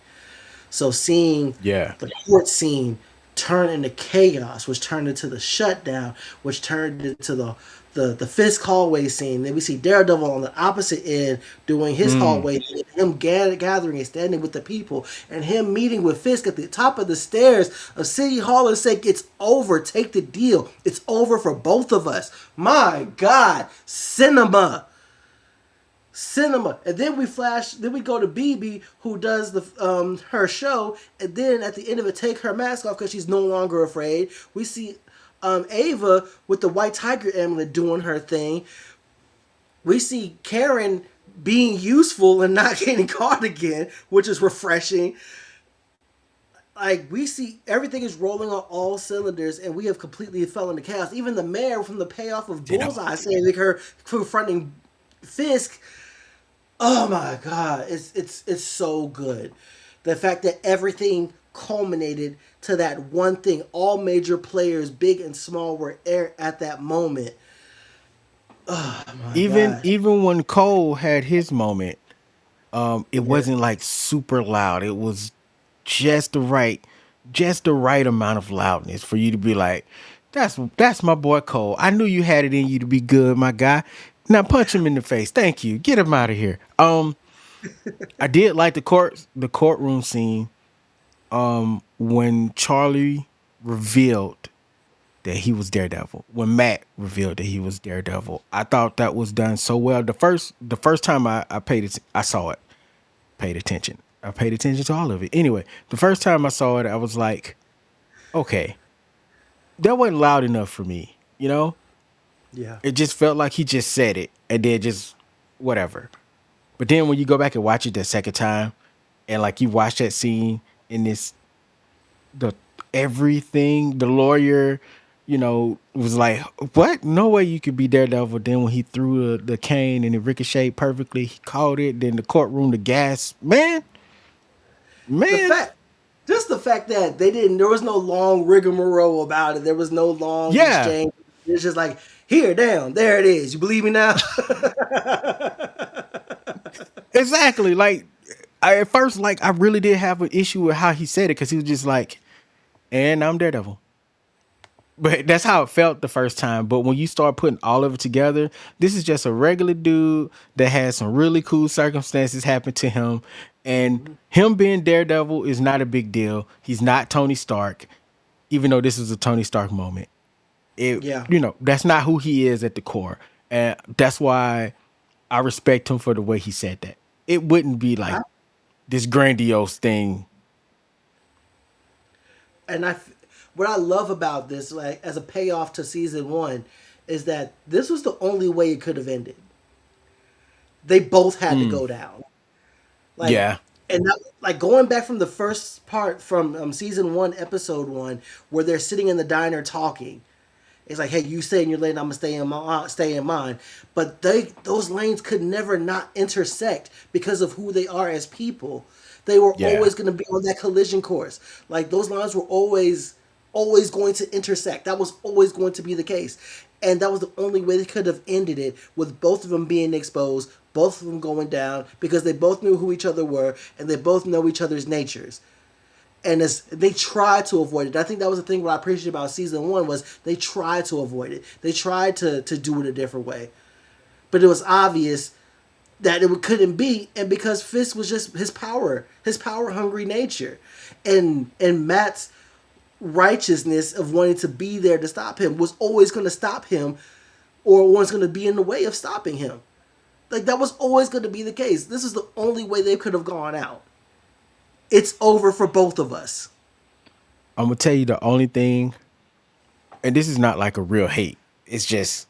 So seeing Yeah. the court scene turned into chaos, which turned into the shutdown, which turned into the Fisk hallway scene. Then we see Daredevil on the opposite end doing his Mm. hallway, him gathering and standing with the people, and him meeting with Fisk at the top of the stairs of City Hall and saying, "It's over. Take the deal. It's over for both of us." My God, cinema. And then we go to BB, who does the her show, and then at the end of it take her mask off because she's no longer afraid. We see Ava with the white tiger amulet doing her thing. We see Karen being useful and not getting caught again, which is refreshing. Like, we see everything is rolling on all cylinders, and we have completely fell into chaos. Even the mayor, from the payoff of Ditto. Bullseye saying her confronting Fisk. Oh my God, it's so good. The fact that everything culminated to that one thing. All major players, big and small, were there at that moment. Oh my Even God. even when Cole had his moment, it Yeah. wasn't like super loud. It was just the right, just the right amount of loudness for you to be like, that's my boy Cole. I knew you had it in you to be good, my guy. Now punch him in the face. Thank you. Get him out of here. I did like the courtroom scene. When Charlie revealed that he was Daredevil, when Matt revealed that he was Daredevil, I thought that was done so well. The first time I I saw it, paid attention. I paid attention to all of it. Anyway, the first time I saw it, I was like, okay, that wasn't loud enough for me. Yeah. It just felt like he just said it and then just whatever. But then when you go back and watch it the second time, and like you watch that scene in this the everything, the lawyer, was like, what? No way you could be Daredevil. Then when he threw the cane and it ricocheted perfectly, he caught it. Then the courtroom, the gas, man, The man, fact, just the fact that they didn't, there was no long rigmarole about it. There was no long yeah, exchange. It's just like, here, down, there it is. You believe me now? exactly. Like at first, like I really did have an issue with how he said it because he was just like, and I'm Daredevil. But that's how it felt the first time. But when you start putting all of it together, this is just a regular dude that has some really cool circumstances happen to him. And him being Daredevil is not a big deal. He's not Tony Stark, even though this is a Tony Stark moment. Yeah. That's not who he is at the core. And that's why I respect him for the way he said that. It wouldn't be like I, this grandiose thing. and what I love about this, like as a payoff to season one, is that this was the only way it could have ended. They both had to Mm, go down. Like, yeah. and that, like going back from the first part from season one, episode one, where they're sitting in the diner talking. It's like, hey, you stay in your lane, I'm gonna stay in mine. But those lanes could never not intersect because of who they are as people. They were Yeah. always gonna be on that collision course. Like those lines were always going to intersect. That was always going to be the case. And that was the only way they could have ended it, with both of them being exposed, both of them going down, because they both knew who each other were and they both know each other's natures. And as they tried to avoid it. I think that was the thing what I appreciated about season one was they tried to avoid it. They tried to do it a different way. But it was obvious that it couldn't be, and because Fisk was just his power hungry nature. And Matt's righteousness of wanting to be there to stop him was always going to stop him, or was going to be in the way of stopping him. Like that was always going to be the case. This is the only way they could have gone out. It's over for both of us. I'm gonna tell you the only thing, and this is not like a real hate. It's just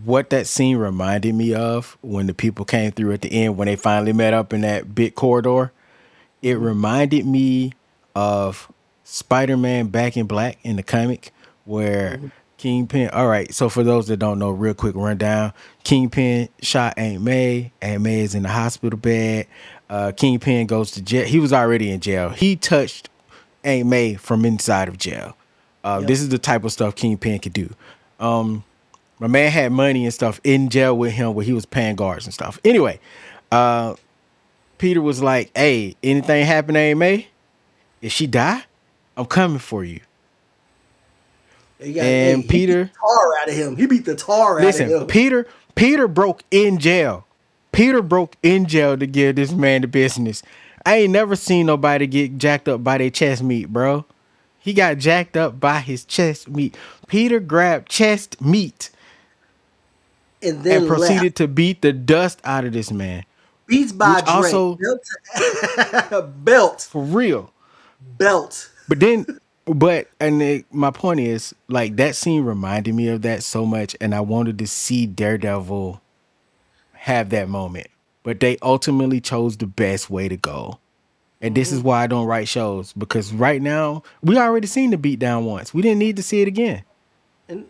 what that scene reminded me of when the people came through at the end when they finally met up in that big corridor. It Mm-hmm. reminded me of Spider-Man Back in Black in the comic where Mm-hmm. Kingpin. All right, so for those that don't know, real quick rundown: Kingpin shot Aunt May. Aunt May is in the hospital bed. Kingpin goes to jail. He was already in jail. He touched Aunt May from inside of jail. Yep. This is the type of stuff Kingpin could do. My man had money and stuff in jail with him where he was paying guards and stuff. Anyway, Peter was like, "Hey, anything happen to Aunt May? If she die, I'm coming for you." Hey, And he beat the Peter, tar out of him. He beat the tar out of listen, him. Peter broke in jail. Peter broke in jail to give this man the business. I ain't never seen nobody get jacked up by their chest meat, bro. He got jacked up by his chest meat. Peter grabbed chest meat And and then left. proceeded to beat the dust out of this man. Beats by Which Drake. also, Belt. for real. Belt. But then, my point is, like, that scene reminded me of that so much, and I wanted to see Daredevil have that moment. But they ultimately chose the best way to go. And this is Hmm. why I don't write shows, because right now we already seen the beatdown once. We didn't need to see it again. And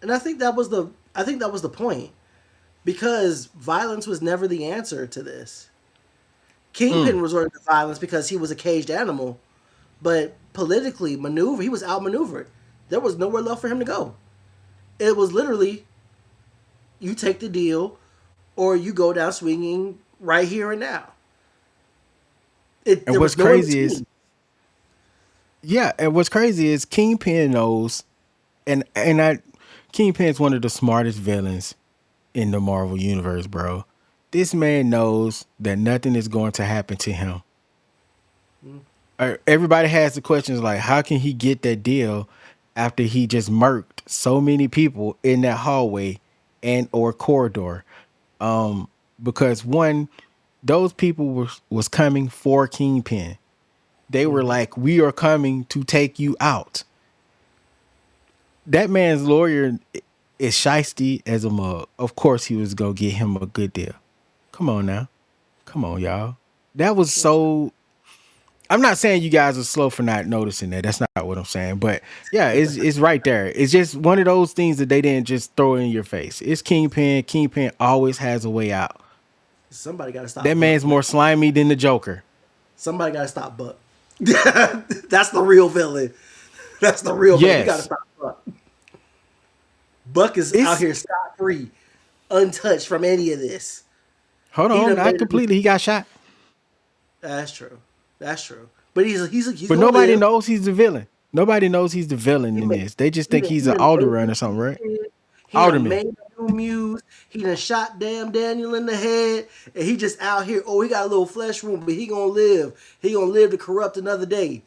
and I think that was the point. Because violence was never the answer to this. Mm. Kingpin resorted to violence because he was a caged animal, but politically he was outmaneuvered. There was nowhere left for him to go. It was literally you take the deal or you go down swinging right here and now. And There what's was no in crazy is, between. yeah, and what's crazy is Kingpin knows, and I, Kingpin's one of the smartest villains in the Marvel universe, bro. This man knows that nothing is going to happen to him. Everybody has the questions like, how can he get that deal after he just murked so many people in that hallway and or corridor? Um, because one, those people was coming for Kingpin. They were Hmm. like, we are coming to take you out. That man's lawyer is shisty as a mug. Of course, he was gonna get him a good deal. Come on now, come on, y'all. That was so. I'm not saying you guys are slow for not noticing that. That's not what I'm saying. But yeah, it's right there. It's just one of those things that they didn't just throw in your face. It's Kingpin. Kingpin always has a way out. Somebody got to That stop Buck, man's man. more slimy than the Joker. Somebody got to stop Buck. That's the real villain. That's the real villain. We got to Yes. stop Buck. Buck is out It's here scot free, untouched from any of this. hold He on, done not made it. completely. He got shot. That's true. That's true. But he's But gonna nobody live. knows he's the villain. Nobody knows he's the villain He in made this. They just he think done, he's he an done made alderman the or something, right? kid. He done Alderman. made the new muse. He done shot damn Daniel in the head, and he just out here. Oh, he got a little flesh wound, but he gonna live. He gonna live to corrupt another day.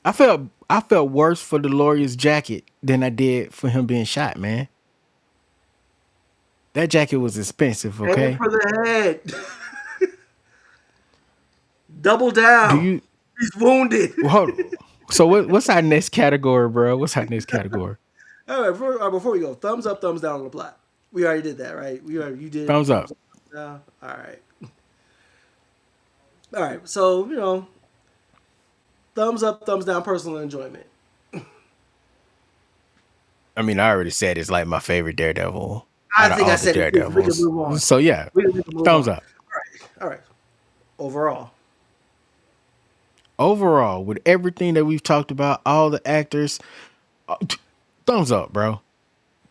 I felt worse for the lawyer's jacket than I did for him being shot, man. That jacket was expensive, And okay? for the head, double Do down. you He's wounded. well, hold on. So what's our next category, bro? What's our next category? All right, before we go, thumbs up, thumbs down on the plot. We already did that, right? You did Thumbs thumbs up. up, thumbs down. All right. So thumbs up, thumbs down, personal enjoyment. I mean, I already said it's like my favorite Daredevil I out of think I all the said it too. We can Daredevils. move on. So yeah, We can move thumbs on. up. All right. Overall, Overall, with everything that we've talked about, all the actors, thumbs up, bro.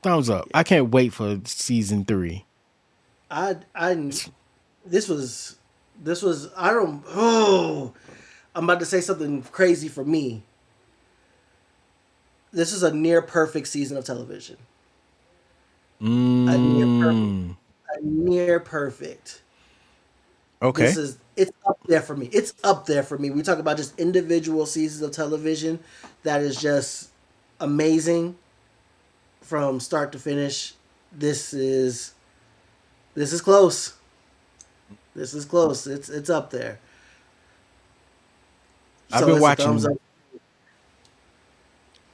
Thumbs up. yeah. I can't wait for season 3. I this was I don't oh I'm about to say something crazy for me. This is a near perfect season of television. A near perfect. Mm, A near perfect. This okay. is it's up there for me. It's up there for me. We talk about just individual seasons of television that is just amazing from start to finish. This is this is close. This is close. It's up there. I've So been it's a thumbs watching up.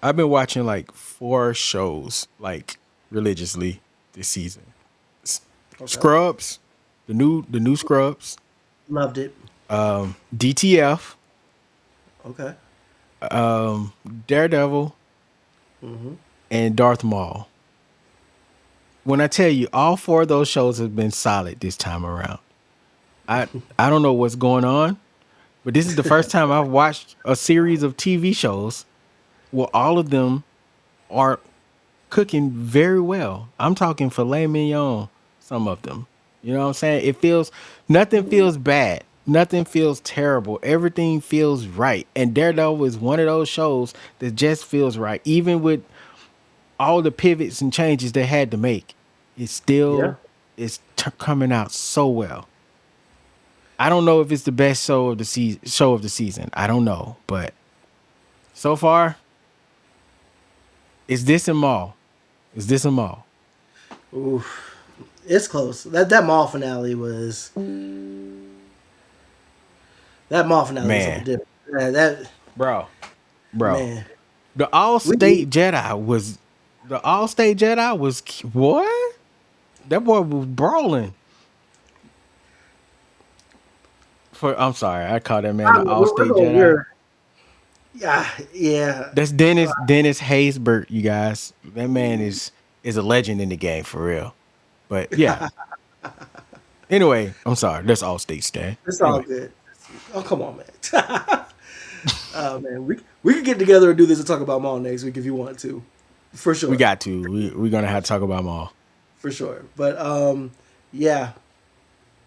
I've been watching like 4 shows like religiously this season. S- Okay. Scrubs, the new Scrubs, Loved it. DTF, Okay. Daredevil, Hmm. and Darth Maul. When I tell you all 4 of those shows have been solid this time around. I I don't know what's going on, but this is the first time I've watched a series of TV shows where all of them are cooking very well. I'm talking filet mignon, some of them. You know what I'm saying? It feels nothing feels bad. Nothing feels terrible. Everything feels right. And Daredevil is one of those shows that just feels right. Even with all the pivots and changes they had to make, it Yeah. still is coming out so well. I don't know if it's the best show of the season. Show of the season, I don't know, but so far, it's this and Maul. It's this and Maul. Oof. It's close. That mall finale was Man, something different. That bro, bro, man. the All We State Jedi was the All State Jedi was what? That boy was brawling. I'm sorry, I called that man the All we're State going Jedi. we're yeah. That's Dennis Haysbert, you guys. That man is a legend in the game for real. But yeah. Anyway, I'm sorry. That's all state stand. It's all Anyway, good. Oh come on, man. Oh man, we could get together and do this and talk about Maul next week if you want to, for we sure, got to. We're gonna have to talk about them all. for sure. But yeah,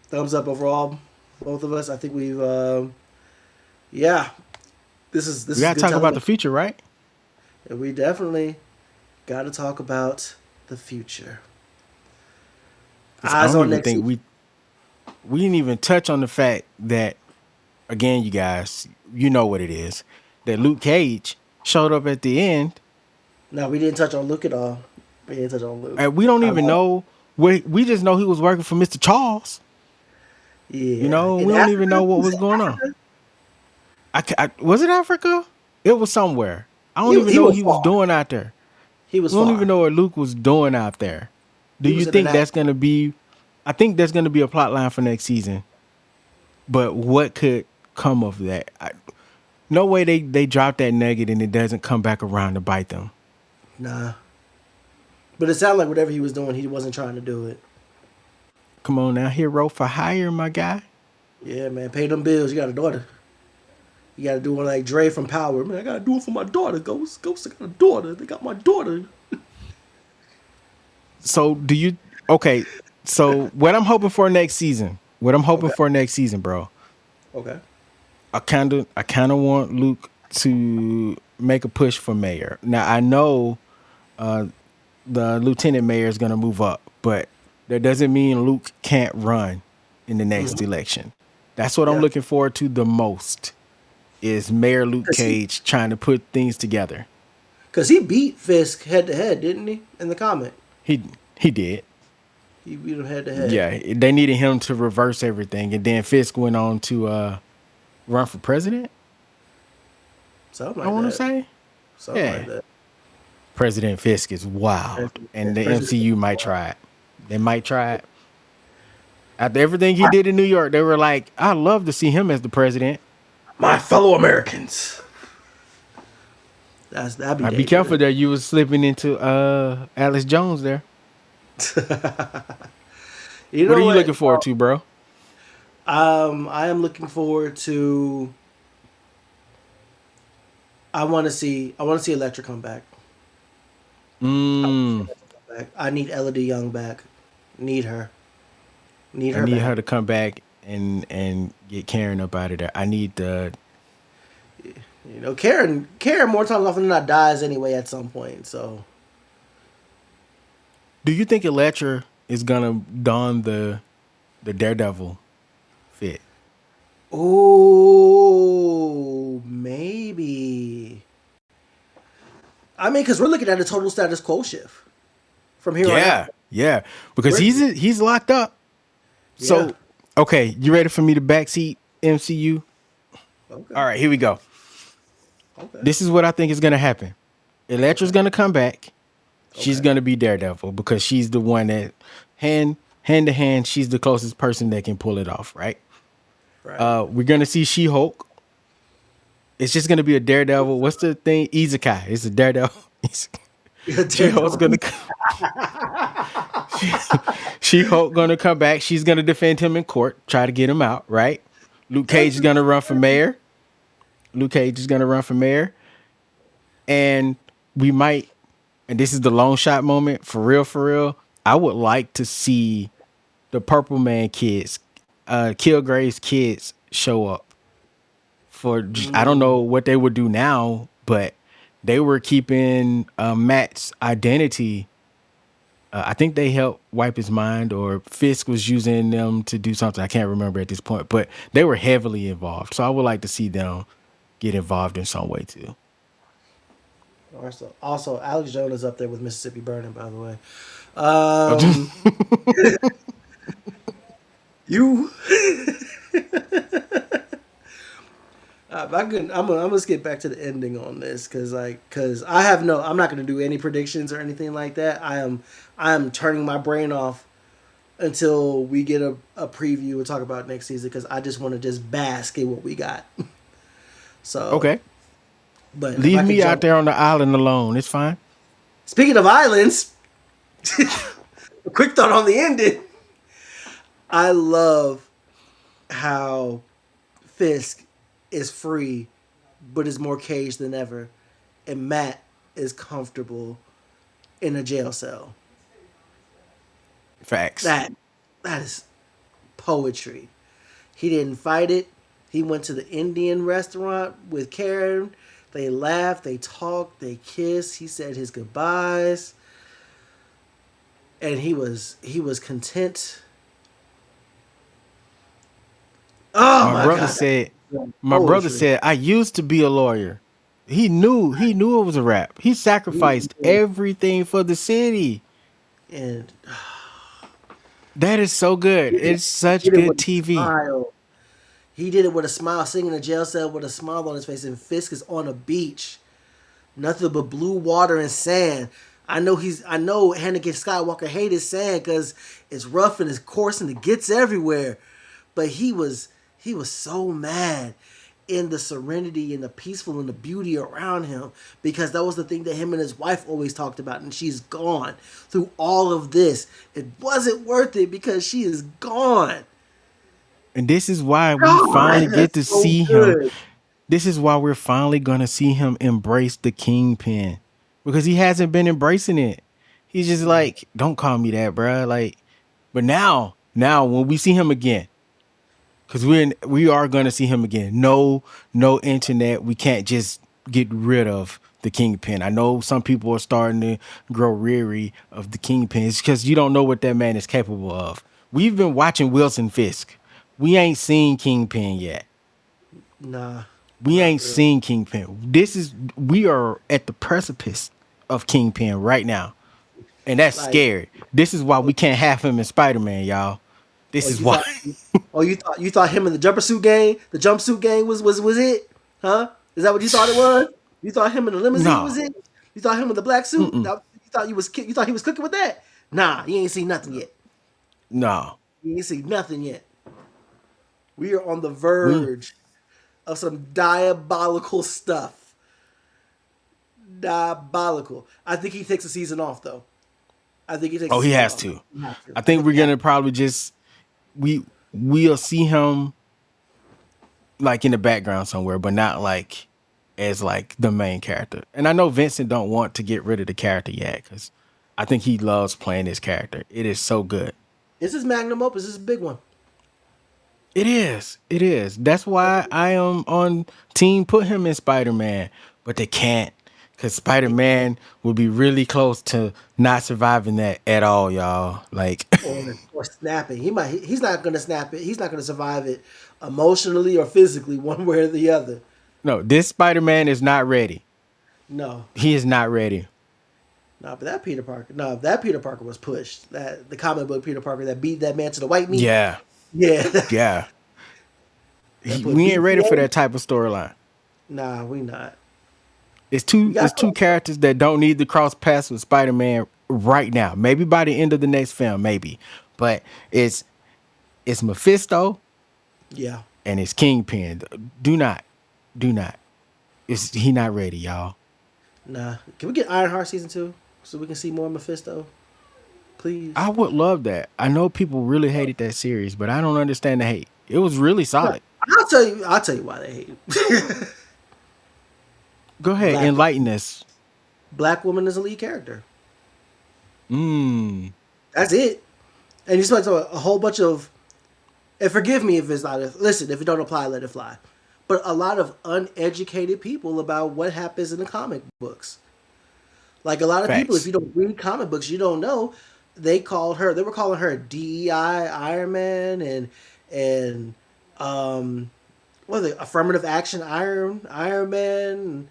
thumbs up overall, both of us. I think we've yeah, this We is gotta good talk about the television. future, right? And we definitely got to talk about the future. Because I Eyes don't on even next think season. we didn't even touch on the fact that again, you guys, you know what it is. That Luke Cage showed up at the end, No, we didn't touch on Luke at all. We didn't touch on Luke. and we don't I even love. know where. We just know he was working for Mr. Charles. You Yeah, know, in we don't even Africa, know what was was it going on. Africa? Was it Africa? It was somewhere. I don't even He know what was he was far. doing out there. He was We don't even far. know what Luke was doing out there. Do He you was think that's international. going to be? I think there's going to be a plot line for next season. But what could come of that? No way they drop that nugget and it doesn't come back around to bite them. Nah, but it sounded like whatever he was doing, he wasn't trying to do it. Come on now, hero for hire, my guy. Yeah, man, pay them bills. You got a daughter. You got to do one like Dre from Power. Man, I got to do it for my daughter. Ghost, I got a daughter. They got my daughter. So do you? Okay. So what I'm hoping for next season? What I'm hoping Okay. for next season, bro? Okay. I kind of want Luke to make a push for mayor. Now I know the lieutenant mayor is going to move up, but that doesn't mean Luke can't run in the next Hmm. election. That's what I'm Yeah. looking forward to the most is Mayor Luke Cause he, Cage trying to put things together. cause he beat Fisk head to head, didn't he? In the comment, He he did. he beat him head to head. Yeah, they needed him to reverse everything, and then Fisk went on to run for president. Something I like want to that. say, Something like yeah, that. President Fisk is wild, and the President. MCU might try it. They might try it. After everything he did in New York, they were like, "I'd love to see him as the president." My fellow Americans. That'd be I'd be careful dangerous. there. You was slipping into Alex Jones there. You What are know you what? looking forward to, bro? I am looking forward to. I want to see Electra come back. Mm, I need Elodie Young back. Need her. Need I her need back. her to come back and get Karen up out of there. I need the. You know, Karen more times often than not dies anyway at some point. So, Do you think Electra is gonna don the Daredevil fit? oh, maybe. I mean, because we're looking at a total status quo shift from here on out. Yeah, yeah, because We're, he's locked up. yeah. So, okay, you ready for me to backseat MCU? Okay. All right, here we go. Okay. This is what I think is gonna happen. Electra's Okay. gonna come back. She's Okay. gonna be Daredevil because she's the one that hand to hand, she's the closest person that can pull it off, right? Right. We're gonna see She-Hulk. It's just gonna be a Daredevil. What's the thing? Izakai. It's a Daredevil. She-Hulk's Daredevil. gonna She-Hulk gonna come back. She's gonna defend him in court, try to get him out, right? Luke Cage is gonna run for mayor. Luke Cage is gonna run for mayor. And we might, and this is the long shot moment, for real, for real. I would like to see the Purple Man kids, Kilgrave's kids show up for I don't know what they would do now, but they were keeping Matt's identity. I think they helped wipe his mind, or Fisk was using them to do something. I can't remember at this point, but they were heavily involved. So I would like to see them get involved in some way too. Also, Alex Jones is up there with Mississippi Burning, by the way. Um, you, if I can, I'm gonna skip back to the ending on this because I have no, I'm not gonna do any predictions or anything like that. I am turning my brain off until we get a preview and talk about next season because I just want to just bask in what we got. So, Okay, but if leave I could me out jump, there on the island alone. It's fine. speaking of islands, a quick thought on the ending. I love how Fisk is free, but is more caged than ever, and Matt is comfortable in a jail cell. Facts. That that is poetry. He didn't fight it. He went to the Indian restaurant with Karen. They laughed, they talked, they kissed. He said his goodbyes, and he was content. Oh My my brother god, said, my brother poetry. said, I used to be a lawyer. He knew it was a rap. He sacrificed everything for the city. And That is so good. he It's such did it good with a TV. smile. He did it with a smile, singing in a jail cell with a smile on his face. And Fisk is on a beach, nothing but blue water and sand. I know Anakin Skywalker hated sand because it's rough and it's coarse and it gets everywhere. But he was so mad in the serenity and the peaceful and the beauty around him because that was the thing that him and his wife always talked about, and she's gone through all of this. It wasn't worth it because she is gone. And this is why we God, finally get that's to so see him. good. This is why we're finally going to see him embrace the kingpin, because he hasn't been embracing it. He's just No, like, don't call me that, bruh. Like, but now when we see him again, because we are going to see him again. No internet. We can't just get rid of the kingpin. I know some people are starting to grow weary of the kingpin. It's because you don't know what that man is capable of. We've been watching Wilson Fisk. We ain't seen Kingpin yet. nah, We not ain't really. seen Kingpin. We are at the precipice of Kingpin right now. And that's Like, scary. This is why we can't have him in Spider-Man, y'all. oh, This is you why. thought, you thought him in the jumpsuit gang was it? Huh? Is that what you thought it was? You thought him in the limousine was No. it? You thought him in the black suit? Mm-mm. You thought he was cooking with that? Nah, you ain't seen nothing yet. No. You ain't seen nothing yet. We are on the We verge of some diabolical stuff. Diabolical. I think he takes a season off though. I think he takes a Oh, he season has off. to. He has to. I I think think we're he has gonna probably just we we'll see him like in the background somewhere, but not like as like the main character. And I know Vincent don't want to get rid of the character yet because I think he loves playing this character. It is so good. This is magnum opus. This is a big one. It is. It is. That's why I am on team put him in Spider-Man, but they can't because They can't. Spider-Man would be really close to not surviving that at all, y'all. Like, Or snapping. He's not gonna snap it. He's not gonna survive it emotionally or physically, one way or the other. no, this Spider-Man is not ready. No. He is not ready. No, but that Peter Parker. No, that Peter Parker was pushed. That the comic book Peter Parker that beat that man to the white meat. Yeah. Yeah. Yeah. That put We ain't ready for BPA. that type of storyline. Nah, we not. It's We two got it's two characters that don't need to cross paths with Spider-Man right now. Maybe by the end of the next film, maybe. But it's Mephisto yeah. and it's Kingpin. Do not. It's he not ready, y'all. Nah. Can we get Ironheart season 2 so we can see more Mephisto, please? I would love that. I know people really hated that series, but I don't understand the hate. It was really Yeah. solid. I'll tell you why they hate it. Go ahead, Black enlighten us. Black woman is a lead character. Mm. That's it. And you spent a whole bunch of, and forgive me if it's not. Listen, if it don't apply, let it fly. but a lot of uneducated people about what happens in the comic books. Like a lot of people, if Facts. you don't read comic books, you don't know. They were calling her DEI Iron Man and what are they, affirmative action Iron Man.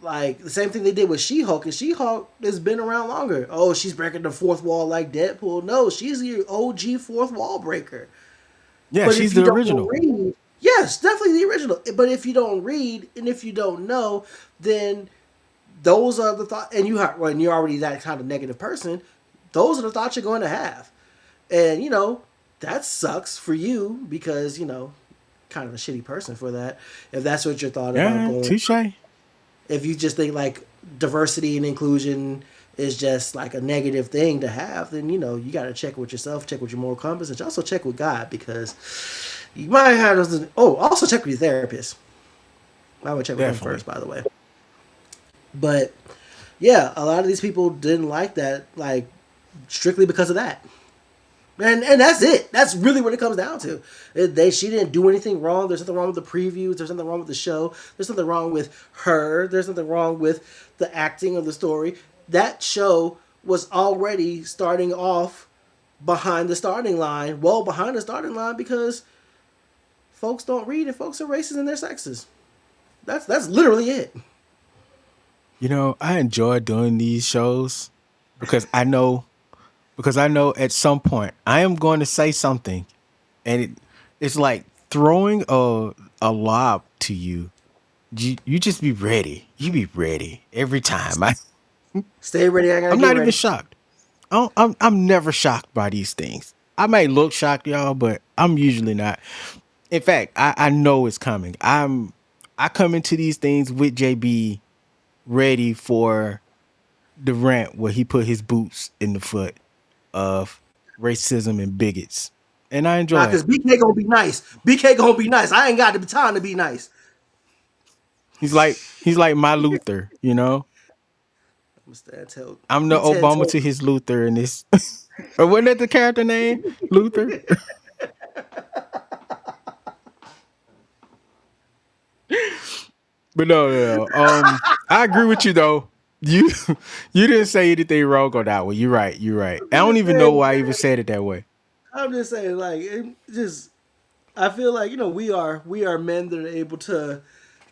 Like the same thing they did with She-Hulk, and She-Hulk has been around longer. Oh, she's breaking the fourth wall like Deadpool. No, she's the OG fourth wall breaker. Yeah, But if she's you the don't original. read, yes, definitely the original. But if you don't read and if you don't know, then those are the thoughts. And when you're already that kind of negative person, those are the thoughts you're going to have. And that sucks for you because kind of a shitty person for that. If that's what you're thought about Yeah, going, touche. if you just think like diversity and inclusion is just like a negative thing to have, then you got to check with yourself, check with your moral compass, and also check with God because you might have those. Oh, also check with your therapist. I would check with him Definitely. first, by the way. But yeah, a lot of these people didn't like that, like strictly because of that. And that's it. That's really what it comes down to. She didn't do anything wrong. There's nothing wrong with the previews. There's nothing wrong with the show. There's nothing wrong with her. There's nothing wrong with the acting of the story. That show was already starting off behind the starting line, well behind the starting line because folks don't read and folks are racist and they're sexist. That's literally it. I enjoy doing these shows because I know at some point I am going to say something, and it's like throwing a lob to you. You just be ready. You be ready every time. Stay ready. I gotta I'm get not even ready. shocked. I'm never shocked by these things. I may look shocked, y'all, but I'm usually not. In fact, I know it's coming. I come into these things with JB ready for the rant where he put his boots in the foot of racism and bigots. And I Nah, enjoy cause it. BK gonna be nice. BK gonna be nice. I ain't got the time to be nice. He's like my Luther. I'm stand tell. I'm the He ten Obama toes. to his Luther in this. Or wasn't that the character name? Luther? But no. I agree with you though. You you didn't say anything wrong on that one. You're right. You're right. I I'm don't just even know saying. why I even said it that way. I'm just saying. Like, it just I feel like we are men that are able to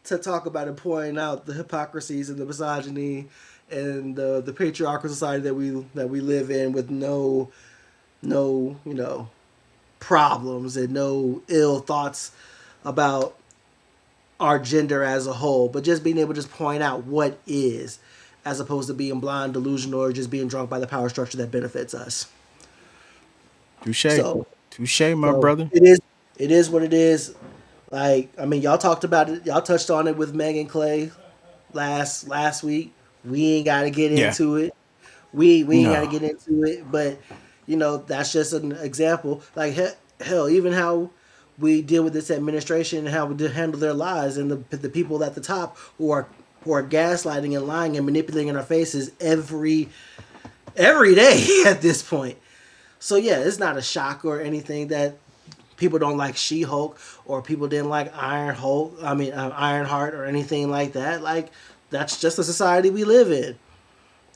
talk about and point out the hypocrisies and the misogyny and the patriarchal society that we live in with no problems and no ill thoughts about our gender as a whole, but just being able to just point out what is, as opposed to being blind, delusional, or just being drunk by the power structure that benefits us. Touche. So, Touche, my so brother. it is what it is. Like, I mean, y'all talked about it. Y'all touched on it with Meg and Clay last week. We ain't got to get Yeah. into it. We ain't got to No. get into it, but that's just an example. Like hell, even how we deal with this administration and how we handle their lives and the people at the top who are gaslighting and lying and manipulating in our faces every day at this point. So yeah, it's not a shock or anything that people don't like She-Hulk or people didn't like Iron Hulk. I mean Ironheart or anything like that. Like that's just the society we live in.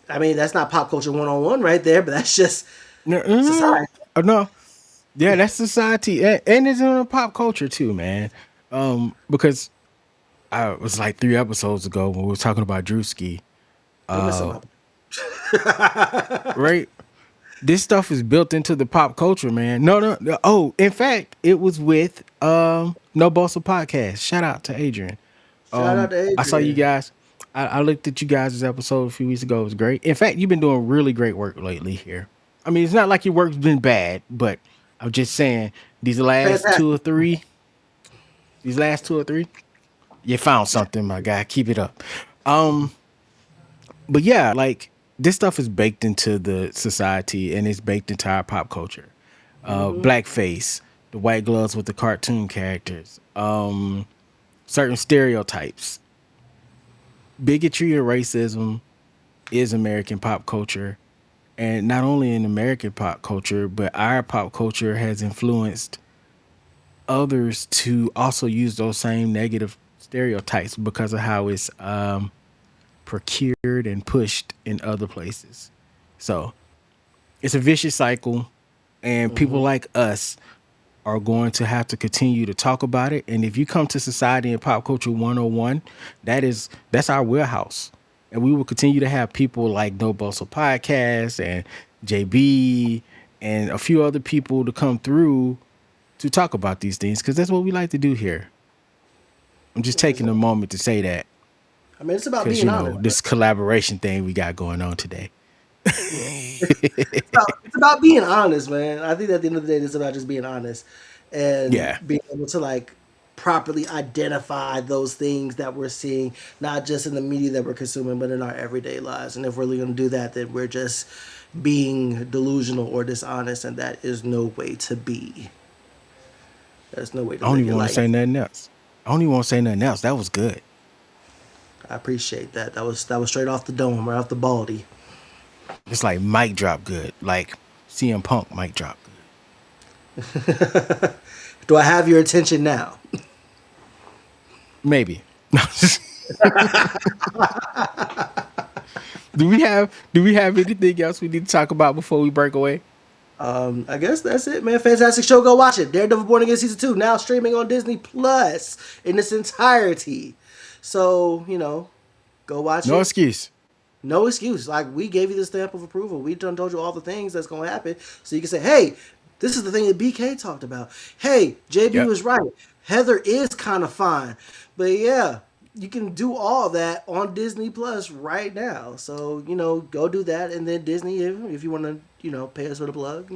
I mean, that's not pop culture 101 right there, but that's just No. society. No. Yeah, that's society. And it's in a pop culture too, man. Because it was like 3 episodes ago when we were talking about Drewski. Don't mess him Uh up. right? This stuff is built into the pop culture, man. No. Oh, in fact, it was with No Bossa Podcast. Shout out to Adrian. Shout out to I saw you Adrian. guys. I looked at you guys' episode a few weeks ago. It was great. In fact, you've been doing really great work lately here. I mean, it's not like your work's been bad, but I'm just saying these last two Fantastic. or three, these last two or three, you found something, my guy. Keep it up. Um, but yeah, like this stuff is baked into the society and it's baked into our pop culture. Mm-hmm. Blackface, the white gloves with the cartoon characters, certain stereotypes, bigotry and racism is American pop culture. And not only in American pop culture, but our pop culture has influenced others to also use those same negative stereotypes because of how it's procured and pushed in other places. So it's a vicious cycle, and people Mm-hmm. like us are going to have to continue to talk about it. And if you come to Society and Pop Culture 101, that's our wheelhouse. And we will continue to have people like No Bustle Podcast and JB and a few other people to come through to talk about these things because that's what we like to do here. I'm just taking a moment to say that I mean, it's about because, being honest. this collaboration thing we got going on today. Yeah. It's about being honest, man. I think at the end of the day, it's about just being honest and Yeah. being able to like properly identify those things that we're seeing, not just in the media that we're consuming, but in our everyday lives. And if we're really going to do that, then we're just being delusional or dishonest, and that is no way to be. There's no way to I don't live even your want to life. say nothing else. I don't even want to say nothing else. That was good. I appreciate that. That was straight off the dome, right off the baldy. It's like mic drop good. Like CM Punk mic drop good. Do I have your attention now? Maybe. do we have anything else we need to talk about before we break away? I guess that's it, man. Fantastic show. Go watch it. Daredevil Born Again Season 2 now streaming on Disney Plus in its entirety. So, go watch No it. excuse. No excuse. Like, we gave you the stamp of approval. We done told you all the things that's going to happen. So you can say, hey, this is the thing that BK talked about. Hey, JB Yep. was right. Heather is kind of fine. But yeah, you can do all that on Disney Plus right now. So, go do that. And then Disney, if you want to, pay us for the plug,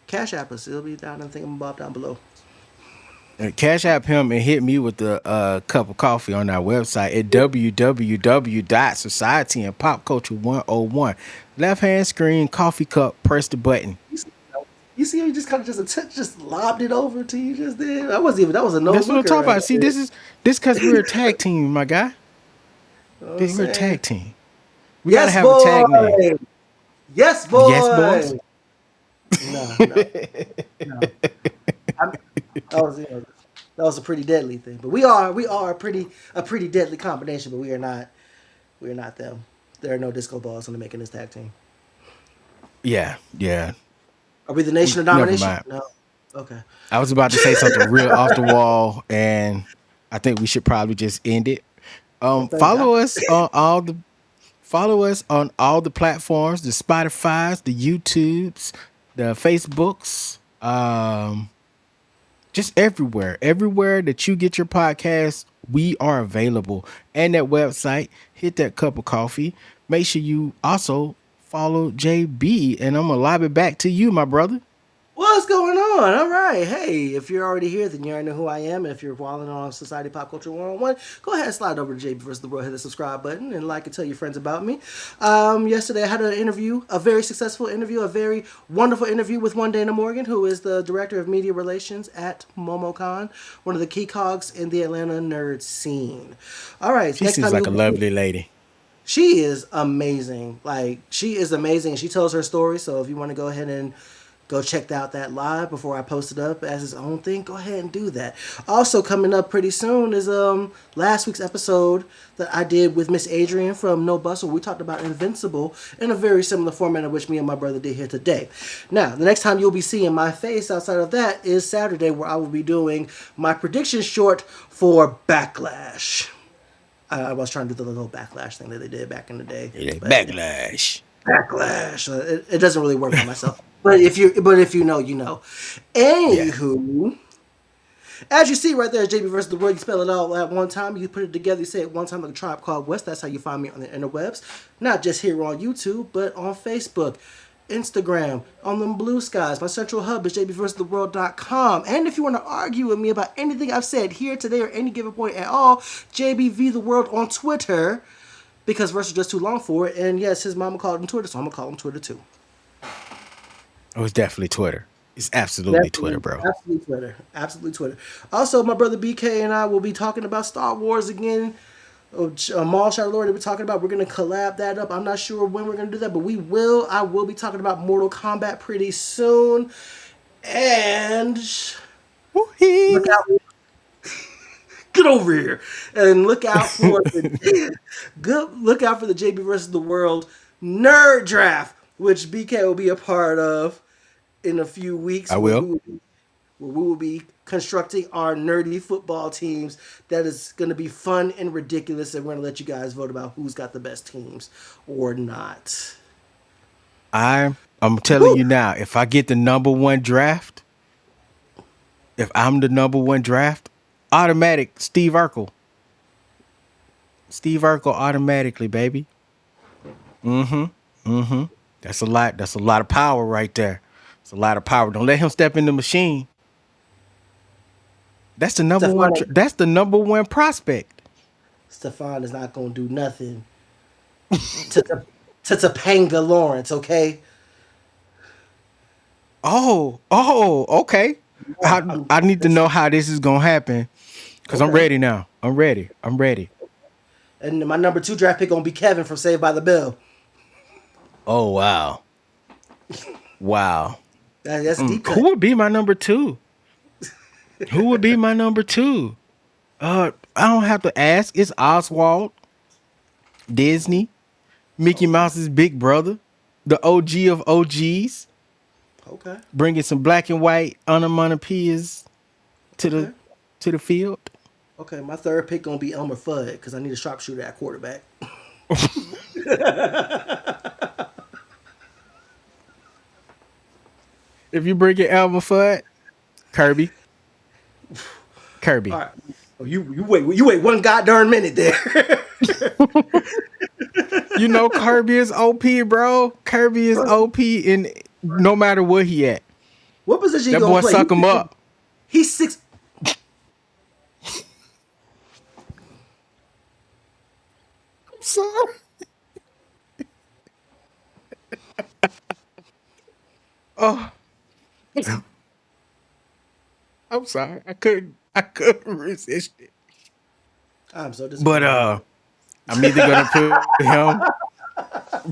Cash App us. It'll be down in the thingamabob down below. And Cash App him and hit me with the cup of coffee on our website at www.societyandpopculture101. Left hand screen, coffee cup, press the button. You see how you just kind of just lobbed it over to you just then? That was a no That's what I'm looker talking right about. See, there. this because we're a tag team, my guy. You know what I'm We're a saying? tag team. We gotta Yes, have a tag name. boy. Yes, Yes, boys. boy. No, no, no. I'm, that was a pretty deadly thing. But we are a pretty deadly combination. But we are not them. There are no disco balls on the making this tag team. Yeah, yeah. Are we the nation of Never domination? mind. No. Okay. I was about to say something real off the wall, and I think we should probably just end it. Well, thank God. Follow us on all the platforms, the Spotify's, the YouTubes, the Facebooks, just everywhere that you get your podcast, we are available. And that website, hit that cup of coffee. Make sure you also follow JB, and I'm gonna lob it back to you, my brother. What's going on? All right. Hey, if you're already here, then you already know who I am. If you're following on Society Pop Culture 101, go ahead and slide over to JB vs. the World, hit the subscribe button, and like and tell your friends about me. Yesterday, I had an interview, a very successful interview, a very wonderful interview with one Dana Morgan, who is the Director of Media Relations at MomoCon, one of the key cogs in the Atlanta nerd scene. All right. She Next seems time like you'll a be lovely lady. she is amazing. Like, she is amazing. She tells her story. So if you want to go ahead and go check out that live before I post it up as its own thing, go ahead and do that. Also coming up pretty soon is last week's episode that I did with Miss Adrian from No Bustle. We talked about Invincible in a very similar format in which me and my brother did here today. Now, the next time you'll be seeing my face outside of that is Saturday, where I will be doing my prediction short for Backlash. I was trying to do the little backlash thing that they did back in the day, Yeah, but backlash. backlash. It doesn't really work on myself. But if you know, you know. Yeah. Anywho, as you see right there, JB versus the world. You spell it all at one time. You put it together. You say it one time like a Tribe Called West. That's how you find me on the interwebs. Not just here on YouTube, but on Facebook, Instagram, on the blue skies. My central hub is jbversustheworld.com. And if you want to argue with me about anything I've said here today or any given point at all, JBV the World on Twitter, because verse is just too long for it. And yes, his mama called him Twitter, so I'm gonna call him Twitter too. Oh, it's definitely Twitter. It's absolutely Twitter, bro. Absolutely Twitter. Absolutely Twitter. Also, my brother BK and I will be talking about Star Wars again. Maul Shadow Lord that we're talking about. We're going to collab that up. I'm not sure when we're going to do that, but we will. I will be talking about Mortal Kombat pretty soon. And Look Woo-hee. out! Get over here and look out for the look out for the JB versus the World Nerd Draft, which BK will be a part of in a few weeks, I will. where we will be constructing our nerdy football teams. That is going to be fun and ridiculous, and we're going to let you guys vote about who's got the best teams or not. I'm telling Woo! you now, if I get the number one draft, if I'm the number one draft, automatic Steve Urkel. Steve Urkel automatically, baby. That's a lot. That's a lot of power right there. It's a lot of power. Don't let him step in the machine. That's the number one. Stefan, That's the number one prospect. Stefan is not going to do nothing to Topanga Lawrence, okay? Okay. I need to know how this is gonna happen because I'm Okay. ready now. I'm ready. I'm ready. And my number 2 draft pick going to be Kevin from Saved by the Bell. Oh wow, wow. That's a deep Who cut. would be my number two? Who would be my number two? I don't have to ask. It's Oswald, Disney, Mickey Mouse's big brother, the OG of OGs, Okay. bringing some black and white onomatopoeias to the Okay. to the field. Okay. My third pick going to be Elmer Fudd because I need a sharpshooter at quarterback. If you bring it Alvin Fudd, Kirby, All Kirby. right. Oh, you wait one goddamn minute there. You know Kirby is OP, bro. Kirby is OP in no matter where he at. What position he That gonna boy play? suck him up. He's six. I'm sorry. Oh, I'm sorry. I couldn't resist it. I'm so But disappointed. I'm either gonna put him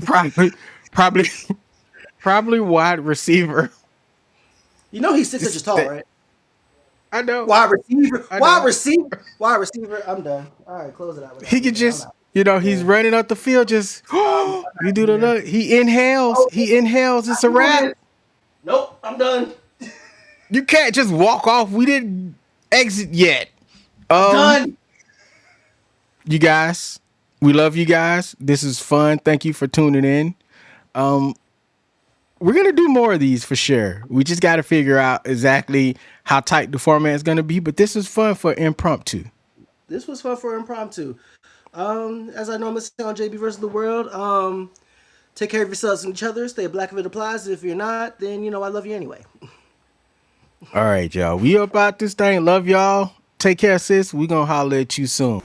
probably probably probably wide receiver. You know he's 6 inches tall, That- right? I know. Wide receiver. I Wide know. receiver. Wide receiver. I'm done. All right, close it out with that He one. could Man. I'm just, not. he's Yeah. running up the field, just I'm you not do doing the that. look. He inhales. Oh, He inhales. It's a I'm doing wrap. this. Nope. I'm done. You can't just walk off. We didn't exit yet. I'm Um, done. you guys, we love you guys. This is fun. Thank you for tuning in. Um, we're gonna do more of these for sure. We just got to figure out exactly how tight the format is gonna be. But this is fun for impromptu. This was fun for impromptu. As I normally say on JB versus the World, take care of yourselves and each other. Stay black if it applies. If you're not, then I love you anyway. All right, y'all. We about this thing. Love y'all. Take care, sis. We gonna holler at you soon.